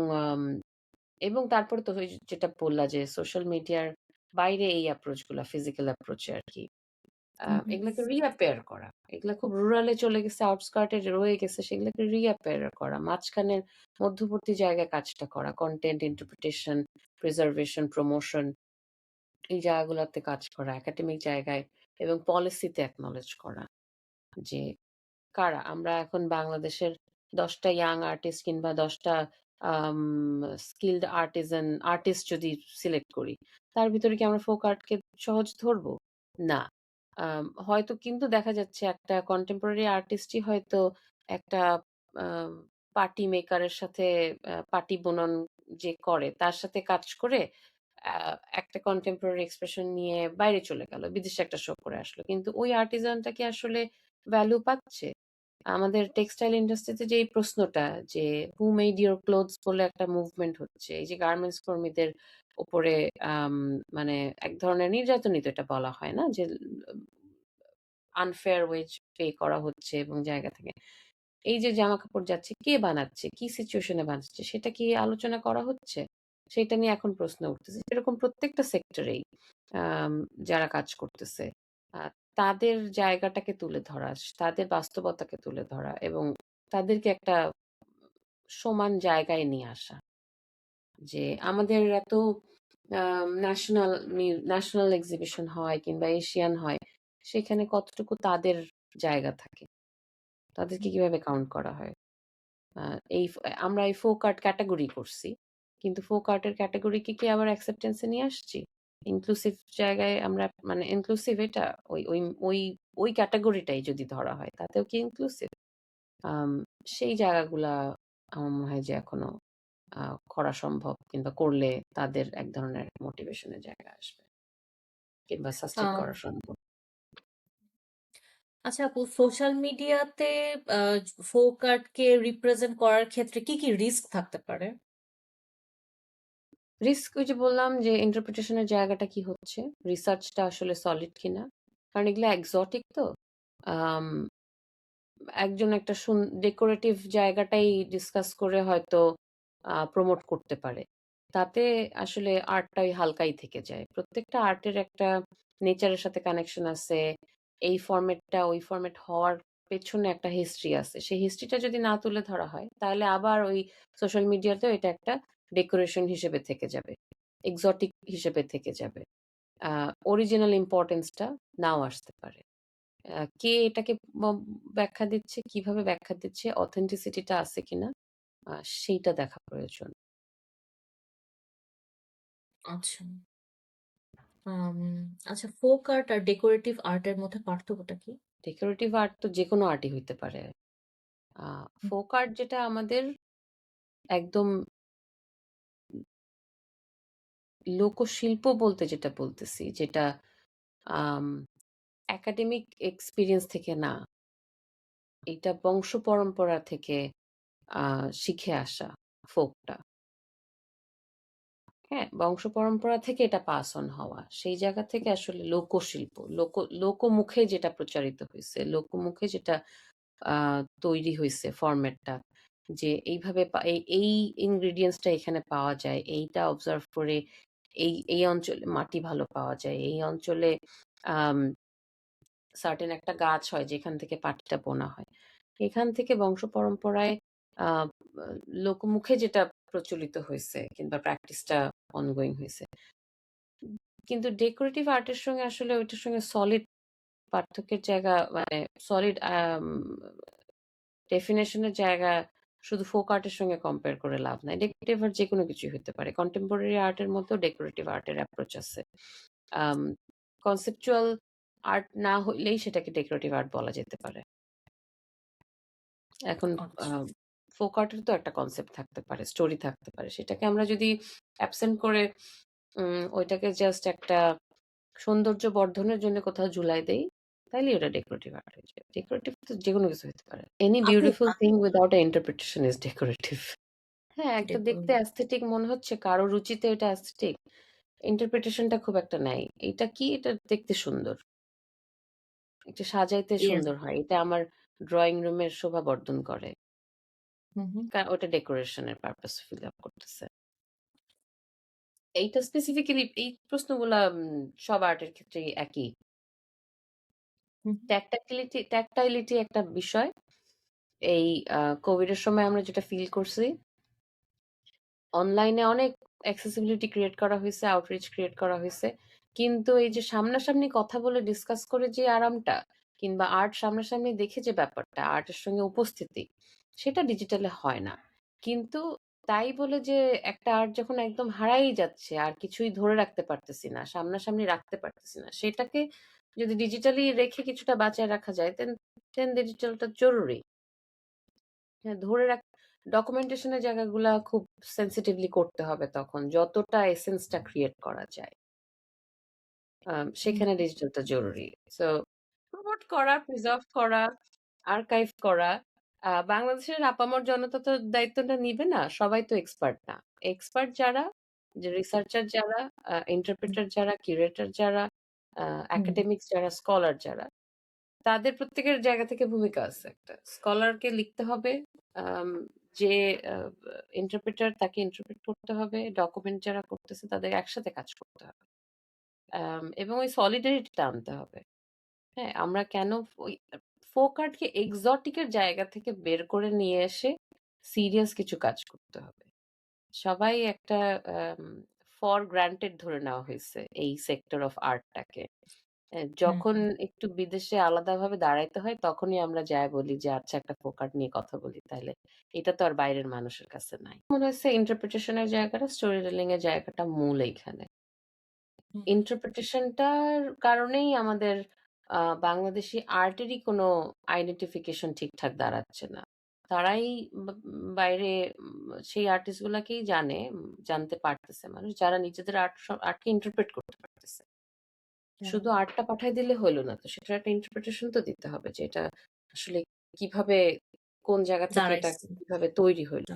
S3: এবং তারপরে তো ওই যেটা বললা যে সোশ্যাল মিডিয়ার বাইরে এই অ্যাপ্রোচ গুলা ফিজিক্যাল অ্যাপ্রোচে আর কি
S2: হুম, হুম।
S3: এগুলাকে রিঅ্যাপেয়ার করা এগুলা খুব রুরালে চলে গেছে আউটস্কার্টে রয়ে গেছে সেগুলোকে রিঅ্যাপেয়ার করা মাঝখানের মধ্যবর্তী জায়গায় কাজটা করা কন্টেন্ট ইন্টারপ্রিটেশন প্রিজার্ভেশন প্রমোশন এই জায়গাগুলোতে কাজ করা একাডেমিক জায়গায় এবং পলিসিতে অ্যাকনলেজ করা যে কারা আমরা এখন বাংলাদেশের ১০টা ইয়াং আর্টিস্ট কিংবা ১০টা স্কিলড আর্টিস্ট যদি সিলেক্ট করি তার ভিতরে কি আমরা ফোক আর্টকে সহজ ধরবো না হয়তো কিন্তু দেখা যাচ্ছে একটা কন্টেম্পোরারি আর্টিস্টই হয়তো একটা পার্টি মেকারের সাথে পার্টি বুনন যে করে তার সাথে কাজ করে একটা কন্টেম্পোরারি এক্সপ্রেশন নিয়ে বাইরে চলে গেল বিদেশে একটা শো করে আসলো কিন্তু ওই আর্টিজানটা কি আসলে ভ্যালু পাচ্ছে আমাদের টেক্সটাইল ইন্ডাস্ট্রিতে যে এই প্রশ্নটা যে হু মেড ইউর ক্লোথস বলে একটা মুভমেন্ট হচ্ছে এই যে গার্মেন্টস কর্মীদের উপরে মানে এক ধরনের নির্যাতনই তো এটা বলা হয় না যে আনফেয়ার ওয়েজ পে করা হচ্ছে এবং জায়গা থেকে এই যে জামা কাপড় যাচ্ছে কে বানাচ্ছে কি সিচুয়েশনে বানাচ্ছে সেটা কি আলোচনা করা হচ্ছে সেটা নিয়ে এখন প্রশ্ন উঠতেছে এরকম প্রত্যেকটা সেক্টরেই যারা কাজ করতেছে আহ, তাদের জায়গাটাকে তুলে ধরা তাদের বাস্তবতাকে তুলে ধরা এবং তাদেরকে একটা সমান জায়গায় নিয়ে আসা যে আমাদের এত ন্যাশনাল ন্যাশনাল এক্সিবিশন হয় কিংবা এশিয়ান হয় সেখানে কতটুকু তাদের জায়গা থাকে তাদেরকে কিভাবে কাউন্ট করা হয় আমরা এই ফোক আর্ট ক্যাটাগরি করছি কিন্তু ফোক আর্টের ক্যাটাগরিকে কি আবার অ্যাকসেপ্টেন্সে নিয়ে আসছি ইনক্লুসিভ জায়গায় আমরা মানে ইনক্লুসিভ এটা ওই ওই ওই ওই ক্যাটাগরিটাই যদি ধরা হয় তাতেও কি ইনক্লুসিভ সেই জায়গাগুলা আমার মনে হয় যে এখনো করা সম্ভব কিংবা করলে তাদের এক ধরনের মোটিভেশনের জায়গা আসবে কিংবা সাস্টেইন
S2: আহ,
S3: করা সম্ভব
S2: আচ্ছা আপু, সোশ্যাল মিডিয়াতে ফোক আর্টকে রিপ্রেজেন্ট করার ক্ষেত্রে কি কি রিস্ক থাকতে পারে?
S3: রিস্ক ওই যে বললাম যে ইন্টারপ্রিটেশনের জায়গাটা কি হচ্ছে রিসার্চটা আসলে সলিড কিনা কারণ এগুলো এক্সোটিক তো আম, একজন একটা ডেকোরেটিভ জায়গাটাই ডিসকাস করে হয়তো প্রমোট করতে পারে তাতে আসলে আর্টটাই হালকাই থেকে যায় প্রত্যেকটা আর্টের একটা নেচারের সাথে কানেকশন আছে এই ফরম্যাটটা ওই ফরম্যাট হওয়ার পেছনে একটা হিস্ট্রি আছে সেই হিস্ট্রিটা যদি না তুলে ধরা হয় তাহলে আবার ওই সোশ্যাল মিডিয়াতেও এটা একটা ডেকোরেশন হিসেবে থেকে যাবে এক্সোটিক হিসেবে থেকে যাবে অরিজিনাল ইম্পর্টেন্সটা নাও আসতে পারে কে এটাকে ব্যাখ্যা দিচ্ছে কিভাবে ব্যাখ্যা দিচ্ছে অথেন্টিসিটিটা আছে কিনা সেইটা দেখা প্রয়োজন
S2: আচ্ছা। আম, আচ্ছা, ফোক আর্ট আর ডেকোরেটিভ আর্টের মধ্যে পার্থক্যটা কি?
S3: ডেকোরেটিভ আর্ট তো যে কোনো আর্টই হইতে পারে ফোক আর্ট যেটা আমাদের একদম লোকশিল্প বলতে যেটা বলতেছি যেটা একাডেমিক এক্সপিরিয়েন্স থেকে না এটা বংশ পরম্পরা থেকে শিখে আসা ফোকটা হ্যাঁ বংশ পরম্পরা থেকে এটা পাস অন হওয়া সেই জায়গা থেকে আসলে লোকশিল্প লোকমুখে যেটা প্রচারিত হয়েছে লোকমুখে যেটা তৈরি হয়েছে ফরম্যাটটা যে এইভাবে এই ইনগ্রিডিয়েন্টসটা এখানে পাওয়া যায় এইটা অবজার্ভ করে এই অঞ্চলে মাটি ভালো পাওয়া যায় এই অঞ্চলে আহ সার্টেন একটা গাছ হয় যেখান থেকে পাটটা বোনা হয় এখান থেকে বংশ পরম্পরায় আহ লোকমুখে যেটা প্রচলিত হয়েছে কিংবা প্র্যাকটিসটা অনগোয়িং হয়েছে কিন্তু ডেকোরেটিভ আর্টের সঙ্গে আসলে ওইটার সঙ্গে সলিড পার্থক্যের জায়গা মানে সলিড ডেফিনেশনের জায়গা শুধু ফোক আর্টের সঙ্গে কম্পেয়ার করে লাভ নাই ডেকোরেটিভ আর্ট যে কোনো কিছুই হতে পারে কন্টেম্পোরারি আর্টের মধ্যেও ডেকোরেটিভ আর্টের অ্যাপ্রোচ আছে কনসেপচুয়াল আর্ট না হইলেই সেটাকে ডেকোরেটিভ আর্ট বলা যেতে পারে এখন
S2: আচ্ছা।
S3: ফোক আর্টের তো একটা কনসেপ্ট থাকতে পারে স্টোরি থাকতে পারে সেটাকে আমরা যদি অ্যাবসেন্ট করে ওইটাকে জাস্ট একটা সৌন্দর্য বর্ধনের জন্য কোথাও ঝুলাই দেই তাইলে ওটা ডেকোরেটিভ আর্ট হয়ে যায় ডেকোরেটিভ তো যে কোনো কিছু হতে পারে এনি
S2: আপু,
S3: beautiful thing without a interpretation is decorative হ্যাঁ একটা দেখতে
S2: ডেকোরেটিভ।
S3: অ্যাস্থেটিক মনে হচ্ছে কারো রুচিতে এটা অ্যাস্থেটিক ইন্টারপ্রিটেশনটা খুব একটা নাই এটা কি এটা দেখতে সুন্দর এটা সাজাইতে
S2: ইয়েস।
S3: সুন্দর হয় এটা আমার ড্রয়িং রুমের শোভা বর্ধন করে
S2: হুম হুম
S3: ওটা ডেকোরেশনের পারপাস ফিল আপ করতেছে এইটা স্পেসিফিক্যালি এই প্রশ্নগুলা সব আর্টের ক্ষেত্রেই একই
S2: হুম
S3: ট্যাকটাইলিটি একটা বিষয় এই কোভিড এর সময় আমরা যেটা ফিল করছি অনলাইনে অনেক অ্যাক্সেসিবিলিটি ক্রিয়েট করা হয়েছে আউটরিচ ক্রিয়েট করা হয়েছে কিন্তু এই যে সামনাসামনি কথা বলে ডিসকাস করে যে আরামটা কিংবা আর্ট সামনাসামনি দেখে যে ব্যাপারটা আর্টের সঙ্গে উপস্থিতি সেটা ডিজিটালে হয় না কিন্তু তাই বলে যে একটা আর্ট যখন একদম হারাই যাচ্ছে আর কিছুই ধরে রাখতে পারতেছি না সামনাসামনি রাখতে পারতেছি না সেটাকে যদি ডিজিটালি রেখে কিছুটা বাঁচায় রাখা যায় দেন দেন ডিজিটালটা জরুরি হ্যাঁ, ধরে রাখ ডকুমেন্টেশনের জায়গাগুলা খুব সেনসিটিভলি করতে হবে তখন যতটা এসেন্সটা ক্রিয়েট করা যায়
S2: হুম
S3: সেখানে ডিজিটালটা জরুরি সো প্রমোট করা প্রিজার্ভ করা আর্কাইভ করা বাংলাদেশের আপামর জনতা তো দায়িত্বটা নিবে না সবাই তো এক্সপার্ট না এক্সপার্ট যারা যে রিসার্চার যারা ইন্টারপ্রেটার যারা কিউরেটর যারা
S2: হুম
S3: একাডেমিক্স যারা স্কলার যারা তাদের প্রত্যেকের জায়গা থেকে ভূমিকা আছে একটা। স্কলারকে লিখতে হবে, আম যে ইন্টারপ্রেটার তাকে ইন্টারপ্রেট করতে হবে, ডকুমেন্ট যারা করতেছে তাদের একসাথে কাজ করতে হবে। এবং ওই সলিডারিটিটা আনতে হবে। হ্যাঁ? আমরা কেন ওই ফোক আর্টকে এক্সোটিক এর জায়গা থেকে বের করে নিয়ে এসে সিরিয়াস কিছু কাজ করতে হবে। সবাই একটা আম ফর গ্রান্টেড ধরে নেওয়া হইছে এই সেক্টর অফ আর্টটাকে।
S2: হুম
S3: যখন একটু বিদেশে আলাদাভাবে দাঁড়াইতে হয় তখনই আমরা যাই বলি যে আচ্ছা একটা ফোক আর্ট নিয়ে কথা বলি তাইলে। এটা তো আর বাইরের মানুষের কাছে নাই। মনে হইছে ইন্টারপ্রিটেশন এর জায়গাটা, স্টোরি টেলিং এর জায়গাটা মূল এইখানে।
S2: হুম
S3: ইন্টারপ্রিটেশনটার কারণেই আমাদের বাংলাদেশী আর্টেরই কোনো আইডেন্টিফিকেশন ঠিকঠাক দাঁড়াচ্ছে না। তারাই বাইরে সেই আর্টিস্ট গুলাকেই জানতে পারতেছে মানুষ যারা নিজেদের আর্টকে ইন্টারপ্রেট করতে পারতেছে।
S2: হুম
S3: শুধু আর্টটা পাঠায় দিলে হইল না তো সেটার একটা ইন্টারপ্রিটেশন তো দিতে হবে যে এটা আসলে কিভাবে কোন জায়গা থেকে এটা
S2: দাঁড়াইছে
S3: কিভাবে তৈরি হইল।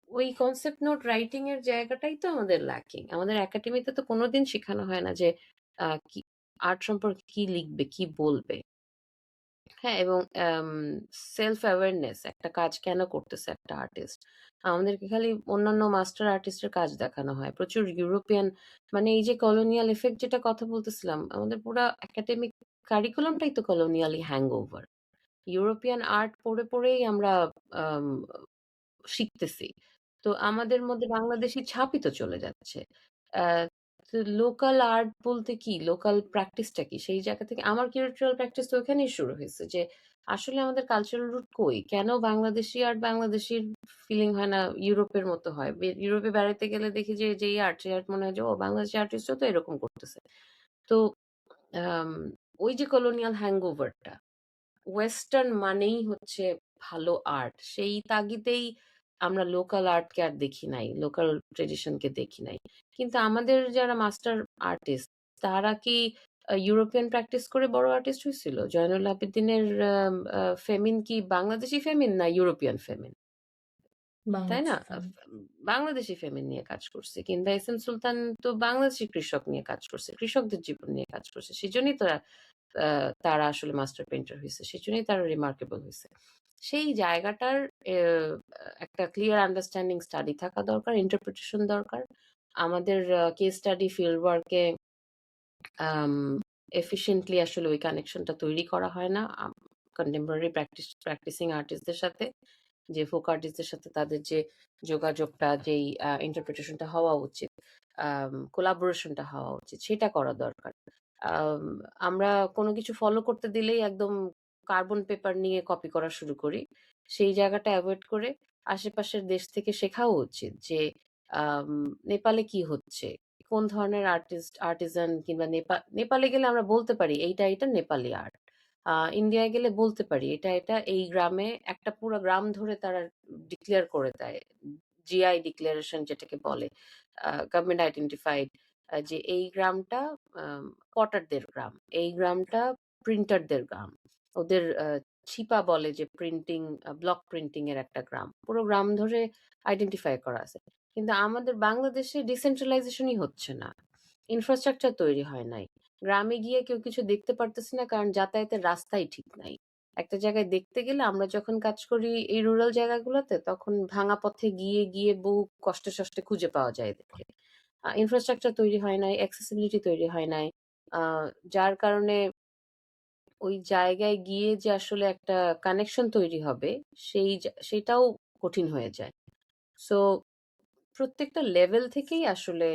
S3: ওই কনসেপ্ট নোট রাইটিং এর জায়গাটাই তো আমাদের ল্যাকিং। আমাদের একাডেমিতে তো কোনোদিন শেখানো হয় না যে কি আর্ট সম্পর্কে কি লিখবে, কি বলবে। হ্যাঁ, এবং সেলফ অ্যাওয়ারনেস একটা কাজ কেন করতেছে একটা আর্টিস্ট। আমাদেরকে খালি অন্যান্য মাস্টার আর্টিস্টের কাজ দেখানো হয়। প্রচুর ইউরোপিয়ান মানে এই যে কলোনিয়াল ইফেক্ট যেটা কথা বলতেছিলাম, আমাদের পুরা একাডেমিক কারিকুলামটাই তো কলোনিয়ালি হ্যাংওভার। ইউরোপিয়ান আর্ট পড়েই আমরা আম শিখতেছি। তো আমাদের মধ্যে বাংলাদেশী ছাপই তো চলে যাচ্ছে। আ তো লোকাল আর্ট বলতে কি? লোকাল প্র্যাকটিসটা কি? সেই জায়গা থেকে আমার কিউরেটোরিয়াল প্র্যাকটিস তো ওখানেই শুরু হয়েছে যে আসলে আমাদের কালচারাল রুট কই? কেন বাংলাদেশী আর্ট বাংলাদেশীর ফিলিং হয় না ইউরোপের মতো হয়? ইউরোপে বেড়াইতে গেলে দেখি যে যেই আর্ট সেই আর্ট মনে হয় যে ও বাংলাদেশী আর্টিস্টও তো এরকম করতেছে। তো আম ওই যে কলোনিয়াল হ্যাংওভারটা ওয়েস্টার্ন মানেই হচ্ছে ভালো আর্ট। সেই তাগিদেই আমরা লোকাল আর্টকে আর দেখি নাই। লোকাল ট্র্যাডিশনকে দেখি নাই। কিন্তু আমাদের যারা মাস্টার আর্টিস্ট তারা কি ইউরোপিয়ান প্র্যাকটিস করে বড় আর্টিস্ট হইছিল? জয়নুল আবেদিনের আম আ ফেমিন কি বাংলাদেশী ফেমিন না ইউরোপিয়ান ফেমিন? তাই না?
S2: বাংলাদেশি ফিল্ম
S3: বাংলাদেশী ফেমিন নিয়ে কাজ করছে। কিংবা এস এম সুলতান তো বাংলাদেশী কৃষক নিয়ে কাজ করছে। কৃষকদের জীবন নিয়ে কাজ করছে। সেজন্যই তারা আসলে মাস্টার পেইন্টার হইছে। সেজন্যই তারা রিমার্কেবল হইছে। সেই জায়গাটার এ একটা ক্লিয়ার আন্ডারস্ট্যান্ডিং স্টাডি থাকা দরকার, ইন্টারপ্রিটেশন দরকার। আমাদের কেস স্টাডি ফিল্ড ওয়ার্ক এ আম এফিশিয়েন্টলি আসলে ওই কানেকশনটা তৈরি করা হয় না। কন্টেম্পোরারি প্র্যাকটিসিং আর্টিস্টদের সাথে। যে ফোক আর্টিস্টদের সাথে তাদের যে যোগাযোগটা, যেই ইন্টারপ্রিটেশনটা হওয়া উচিত, কোলাবোরেশনটা হওয়া উচিত, সেটা করা দরকার। আম আমরা কোনো কিছু ফলো করতে দিলেই একদম কার্বন পেপার নিয়ে কপি করা শুরু করি। সেই জায়গাটা এভয়েড করে আশেপাশের দেশ থেকে শেখাও উচিত যে আম নেপালে কি হচ্ছে? কোন ধরনের আর্টিজান কিংবা নেপালে গেলে আমরা বলতে পারি এইটা নেপালি আর্ট। ইন্ডিয়ায় গেলে বলতে পারি এটা এই গ্রামে একটা পুরা গ্রাম ধরে তারা ডিক্লেয়ার করে দেয়। জিআই ডিক্লারেশন যেটাকে বলে। গভর্নমেন্ট আইডেন্টিফাইড যে এই গ্রামটা পটারদের গ্রাম। এই গ্রামটা প্রিন্টারদের গ্রাম। ওদের ছিপা বলে যে ব্লক প্রিন্টিং এর একটা গ্রাম। পুরো গ্রাম ধরে আইডেন্টিফাই করা আছে। কিন্তু আমাদের বাংলাদেশে ডিসেন্ট্রালাইজেশনই হচ্ছে না। ইনফ্রাস্ট্রাকচার তৈরি হয় নাই। গ্রামে গিয়ে কেউ কিছু দেখতে পারতেছি না কারণ যাতায়াতের রাস্তাই ঠিক নাই। একটা জায়গায় দেখতে গেলে আমরা যখন কাজ করি এই রুরাল জায়গাগুলোতে তখন ভাঙা পথে গিয়ে বহু কষ্টে সষ্টে খুঁজে পাওয়া যায় এদেরকে। ইনফ্রাস্ট্রাকচার তৈরি হয় নাই, অ্যাক্সেসিবিলিটি তৈরি হয় নাই। আ যার কারণে ওই জায়গায় গিয়ে যে আসলে একটা কানেকশন তৈরি হবে সেটাও কঠিন হয়ে যায়। সো প্রত্যেকটা লেভেল থেকেই আসলে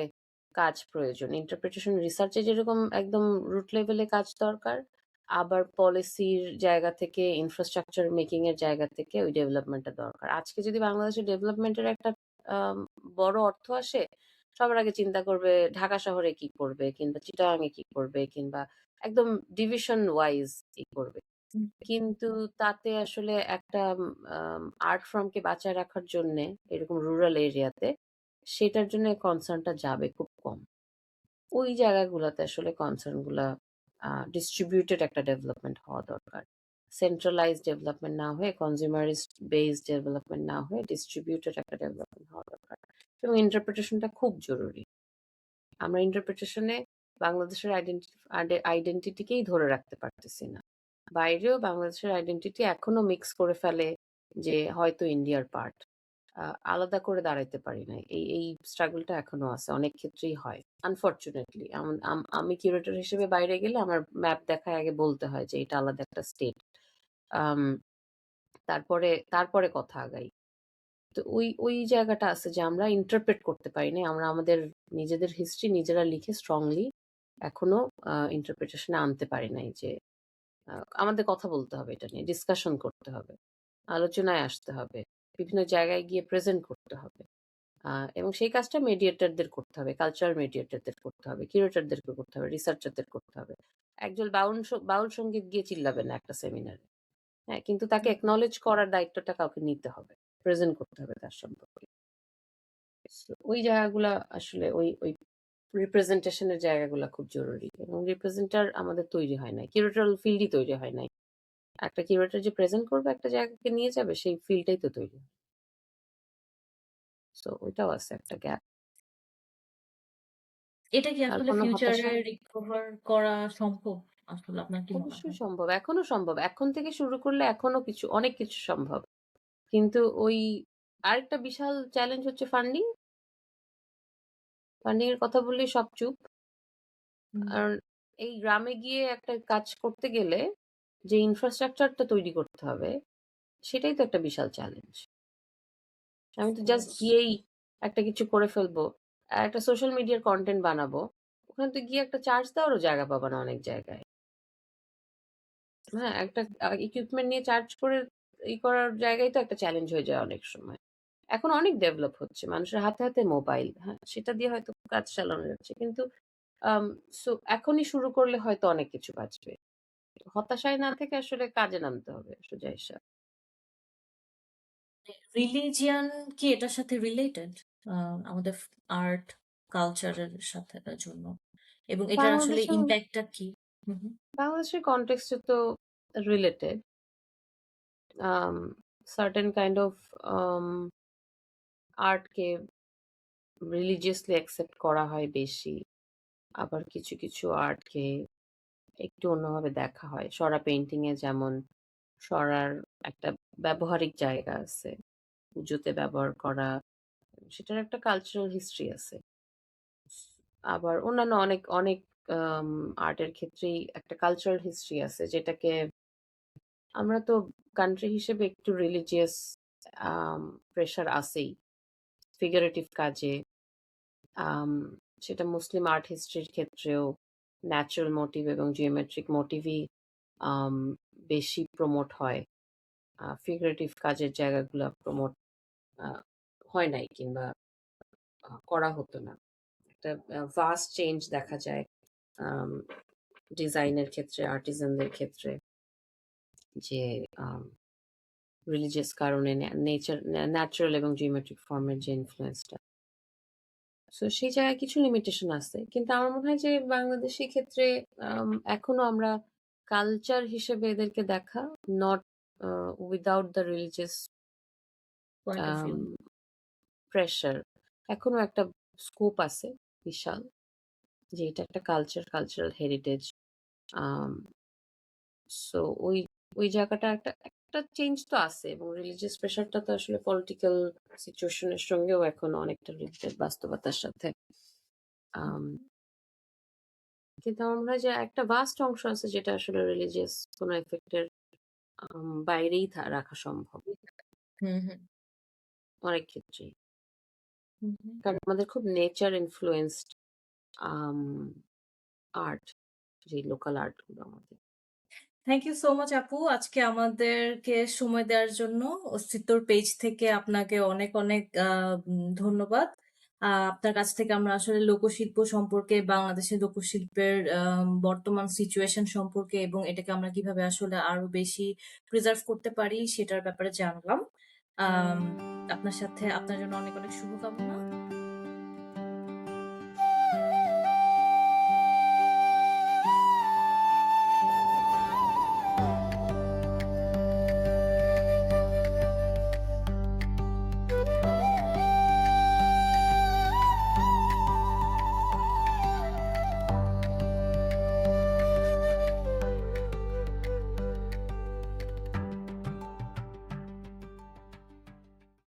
S3: কাজ প্রয়োজন। ইন্টারপ্রিটেশন রিসার্চে যেরকম একদম রুট লেভেলে কাজ দরকার, আবার পলিসির জায়গা থেকে ইনফ্রাস্ট্রাকচার মেকিং এর জায়গা থেকে ওই ডেভেলপমেন্টটা দরকার। আজকে যদি বাংলাদেশের ডেভেলপমেন্টের একটা আম বড় অর্থ আসে, সবার আগে চিন্তা করবে ঢাকা শহরে কি করবে কিংবা চিটাগাং এ কি করবে কিংবা একদম ডিভিশন ওয়াইজ কি করবে। কিন্তু তাতে আসলে একটা আর্ট ফর্মকে বাঁচায় রাখার জন্যে এরকম রুরাল এরিয়াতে সেটার জন্য কনসার্নটা যাবে খুব কম। ওই জায়গাগুলাতে আসলে কনসার্ন গুলা ডিস্ট্রিবিউটেড একটা ডেভেলপমেন্ট হওয়া দরকার। সেন্ট্রালাইজড ডেভেলপমেন্ট না হয়ে কনজিউমারিস্ট বেসড ডেভেলপমেন্ট না হয়ে ডিস্ট্রিবিউটেড একটা ডেভেলপমেন্ট হওয়া দরকার। এবং ইন্টারপ্রিটেশনটা খুব জরুরি। আমরা ইন্টারপ্রিটেশনে বাংলাদেশের আইডেন্টিটিকেই ধরে রাখতে পারতেছি না। বাইরেও বাংলাদেশের আইডেন্টিটি এখনো মিক্স করে ফেলে যে হয়তো ইন্ডিয়ার পার্ট। আলাদা করে দাঁড়াইতে পারি না। এই স্ট্রাগলটা এখনো আছে। অনেক ক্ষেত্রেই হয়। আনফরচুনেটলি আমি কিউরেটর হিসেবে বাইরে গেলে আমার ম্যাপ দেখায় আগে বলতে হয় যে এটা আলাদা একটা স্টেট। আম তারপরে তারপরে কথা আগাই। তো ওই জায়গাটা আছে যে আমরা ইন্টারপ্রেট করতে পারি নাই। আমরা আমাদের নিজেদের হিস্ট্রি নিজেরা লিখে স্ট্রংলি এখনো ইন্টারপ্রিটেশন এ আনতে পারি নাই যে আমাদের কথা বলতে হবে এটা নিয়ে, ডিসকাশন করতে হবে, আলোচনায় আসতে হবে, বিভিন্ন জায়গায় গিয়ে প্রেজেন্ট করতে হবে। এবং সেই কাজটা মেডিয়েটরদের করতে হবে, কালচারাল মেডিয়েটরদের করতে হবে, কিউরেটরদেরকে করতে হবে, রিসার্চারদের করতে হবে। একজন বাউল সঙ্গীত গিয়ে চিল্লাবে না একটা সেমিনারে। হ্যাঁ, কিন্তু তাকে একনলেজ করার দায়িত্বটা কাউকে নিতে হবে, প্রেজেন্ট করতে হবে তার সম্পর্কে। So, ওই জায়গাগুলা আসলে ওই ওই রিপ্রেজেন্টেশনের জায়গাগুলো খুব জরুরি এবং রিপ্রেজেন্টার আমাদের তৈরি হয় নাই, কিউরেটরাল ফিল্ডই তৈরি হয় নাই। একটা কিউরেটর যে প্রেজেন্ট করবে একটা জায়গাকে নিয়ে যাবে সেই ফিল্ডটাই তো তৈরি। সো ওইটাও আছে একটা গ্যাপ।
S2: এটা কি
S3: আর
S2: আসলে
S3: কোনো
S2: ফিউচারে
S3: হতাশা?
S2: রিকভার করা সম্ভব? আসলে আপনার কি মনে
S3: অবশ্যই
S2: হয়?
S3: সম্ভব, এখনো সম্ভব। এখন থেকে শুরু করলে এখনো অনেক কিছু সম্ভব। কিন্তু ওই আরেকটা বিশাল চ্যালেঞ্জ হচ্ছে ফান্ডিং। ফান্ডিং এর কথা বললেই সব চুপ।
S2: হুম।
S3: আর এই গ্রামে গিয়ে একটা কাজ করতে গেলে যে ইনফ্রাস্ট্রাকচারটা তৈরি করতে হবে সেটাই তো একটা বিশাল চ্যালেঞ্জ। আমি তো জাস্ট গিয়েই একটা কিছু করে ফেলবো, একটা সোশ্যাল মিডিয়ার কন্টেন্ট বানাবো, ওখানে তো গিয়ে একটা চার্জ দেওয়ারও জায়গা পাবো না অনেক জায়গায়। হ্যাঁ, একটা ইকুইপমেন্ট নিয়ে চার্জ করে করার জায়গায় তো একটা চ্যালেঞ্জ হয়ে যায় অনেক সময়। এখন অনেক ডেভেলপ হচ্ছে, মানুষের হাতে হাতে মোবাইল, হ্যাঁ সেটা দিয়ে হয়তো কাজ চালানো যাচ্ছে, কিন্তু সো এখনই শুরু করলে হয়তো অনেক কিছু বাঁচবে। হতাশায় না থেকে আসলে কাজে নামতে হবে সোজা হিসাব।
S2: রিলিজিয়ান কি এটার সাথে রিলেটেড? আমাদের আর্ট কালচারের সাথে জন্য এবং এটার আসলে
S3: বাংলাদেশে
S2: ইম্প্যাক্টটা কি? হুম, হুম।
S3: বাংলাদেশের কনটেক্সটে তো রিলেটেড, সার্টেন কাইন্ড অফ আর্টকে রিলিজিয়াসলি অ্যাকসেপ্ট করা হয় বেশি, আবার কিছু কিছু আর্টকে একটু অন্যভাবে দেখা হয়। সরা পেইন্টিং এ যেমন সরার একটা ব্যবহারিক জায়গা আছে, পুজোতে ব্যবহার করা, সেটার একটা কালচারাল হিস্ট্রি আছে। আবার অন্যান্য অনেক অনেক আর্টের ক্ষেত্রেই একটা কালচারাল হিস্ট্রি আছে যেটাকে আমরা তো কান্ট্রি হিসেবে একটু রিলিজিয়াস প্রেশার আছেই ফিগারেটিভ কাজে। আম সেটা মুসলিম আর্ট হিস্ট্রির ক্ষেত্রেও ন্যাচারাল মোটিভ এবং জিওমেট্রিক মোটিভই আম বেশি প্রমোট হয়। ফিগারেটিভ কাজের জায়গাগুলো প্রমোট আ হয় নাই কিংবা করা হতো না। একটা ভাস্ট চেঞ্জ দেখা যায় আম ডিজাইনের ক্ষেত্রে, আর্টিজানদের ক্ষেত্রে যে আম রিলিজিয়াস কারণে ন্যাচারাল এবং জিওমেট্রিক ফর্মের যে ইনফ্লুয়েন্সটা। সো সেই জায়গায় কিছু লিমিটেশন আছে। কিন্তু আমার মনে হয় যে বাংলাদেশী ক্ষেত্রে এখনো আমরা কালচার হিসেবে এদেরকে দেখা, not without the religious
S2: point of view.
S3: Pressure. এখনো একটা স্কোপ আছে বিশাল, যে এটা একটা কালচারাল হেরিটেজ। আম সো ওই ওই জায়গাটা একটা একটা চেঞ্জ তো আছে এবং রিলিজিয়াস প্রেশারটা তো আসলে পলিটিক্যাল সিচুয়েশনের সঙ্গেও এখন অনেকটা রিলেটেড বাস্তবতার সাথে। আম কিন্তু আমার মনে হয় যে একটা ভাস্ট অংশ আছে যেটা আসলে রিলিজিয়াস কোনো এফেক্টের বাইরেই রাখা সম্ভব
S2: হুম, হুম।
S3: অনেক ক্ষেত্রেই।
S2: হুম, হুম।
S3: কারণ আমাদের খুব নেচার ইনফ্লুয়েন্সড আর্ট, যে লোকাল আর্ট গুলো আমাদের।
S2: থ্যাংক ইউ সো মাচ আপু আজকে আমাদেরকে সময় দেওয়ার জন্য। অস্তিত্বর পেজ থেকে আপনাকে অনেক অনেক ধন্যবাদ। আপনার কাছ থেকে আমরা আসলে লোকশিল্প সম্পর্কে, বাংলাদেশের লোকশিল্পের বর্তমান সিচুয়েশন সম্পর্কে এবং এটাকে আমরা কিভাবে আসলে আরো বেশি প্রিজার্ভ করতে পারি সেটার ব্যাপারে জানলাম। আম আপনার জন্য অনেক অনেক শুভকামনা।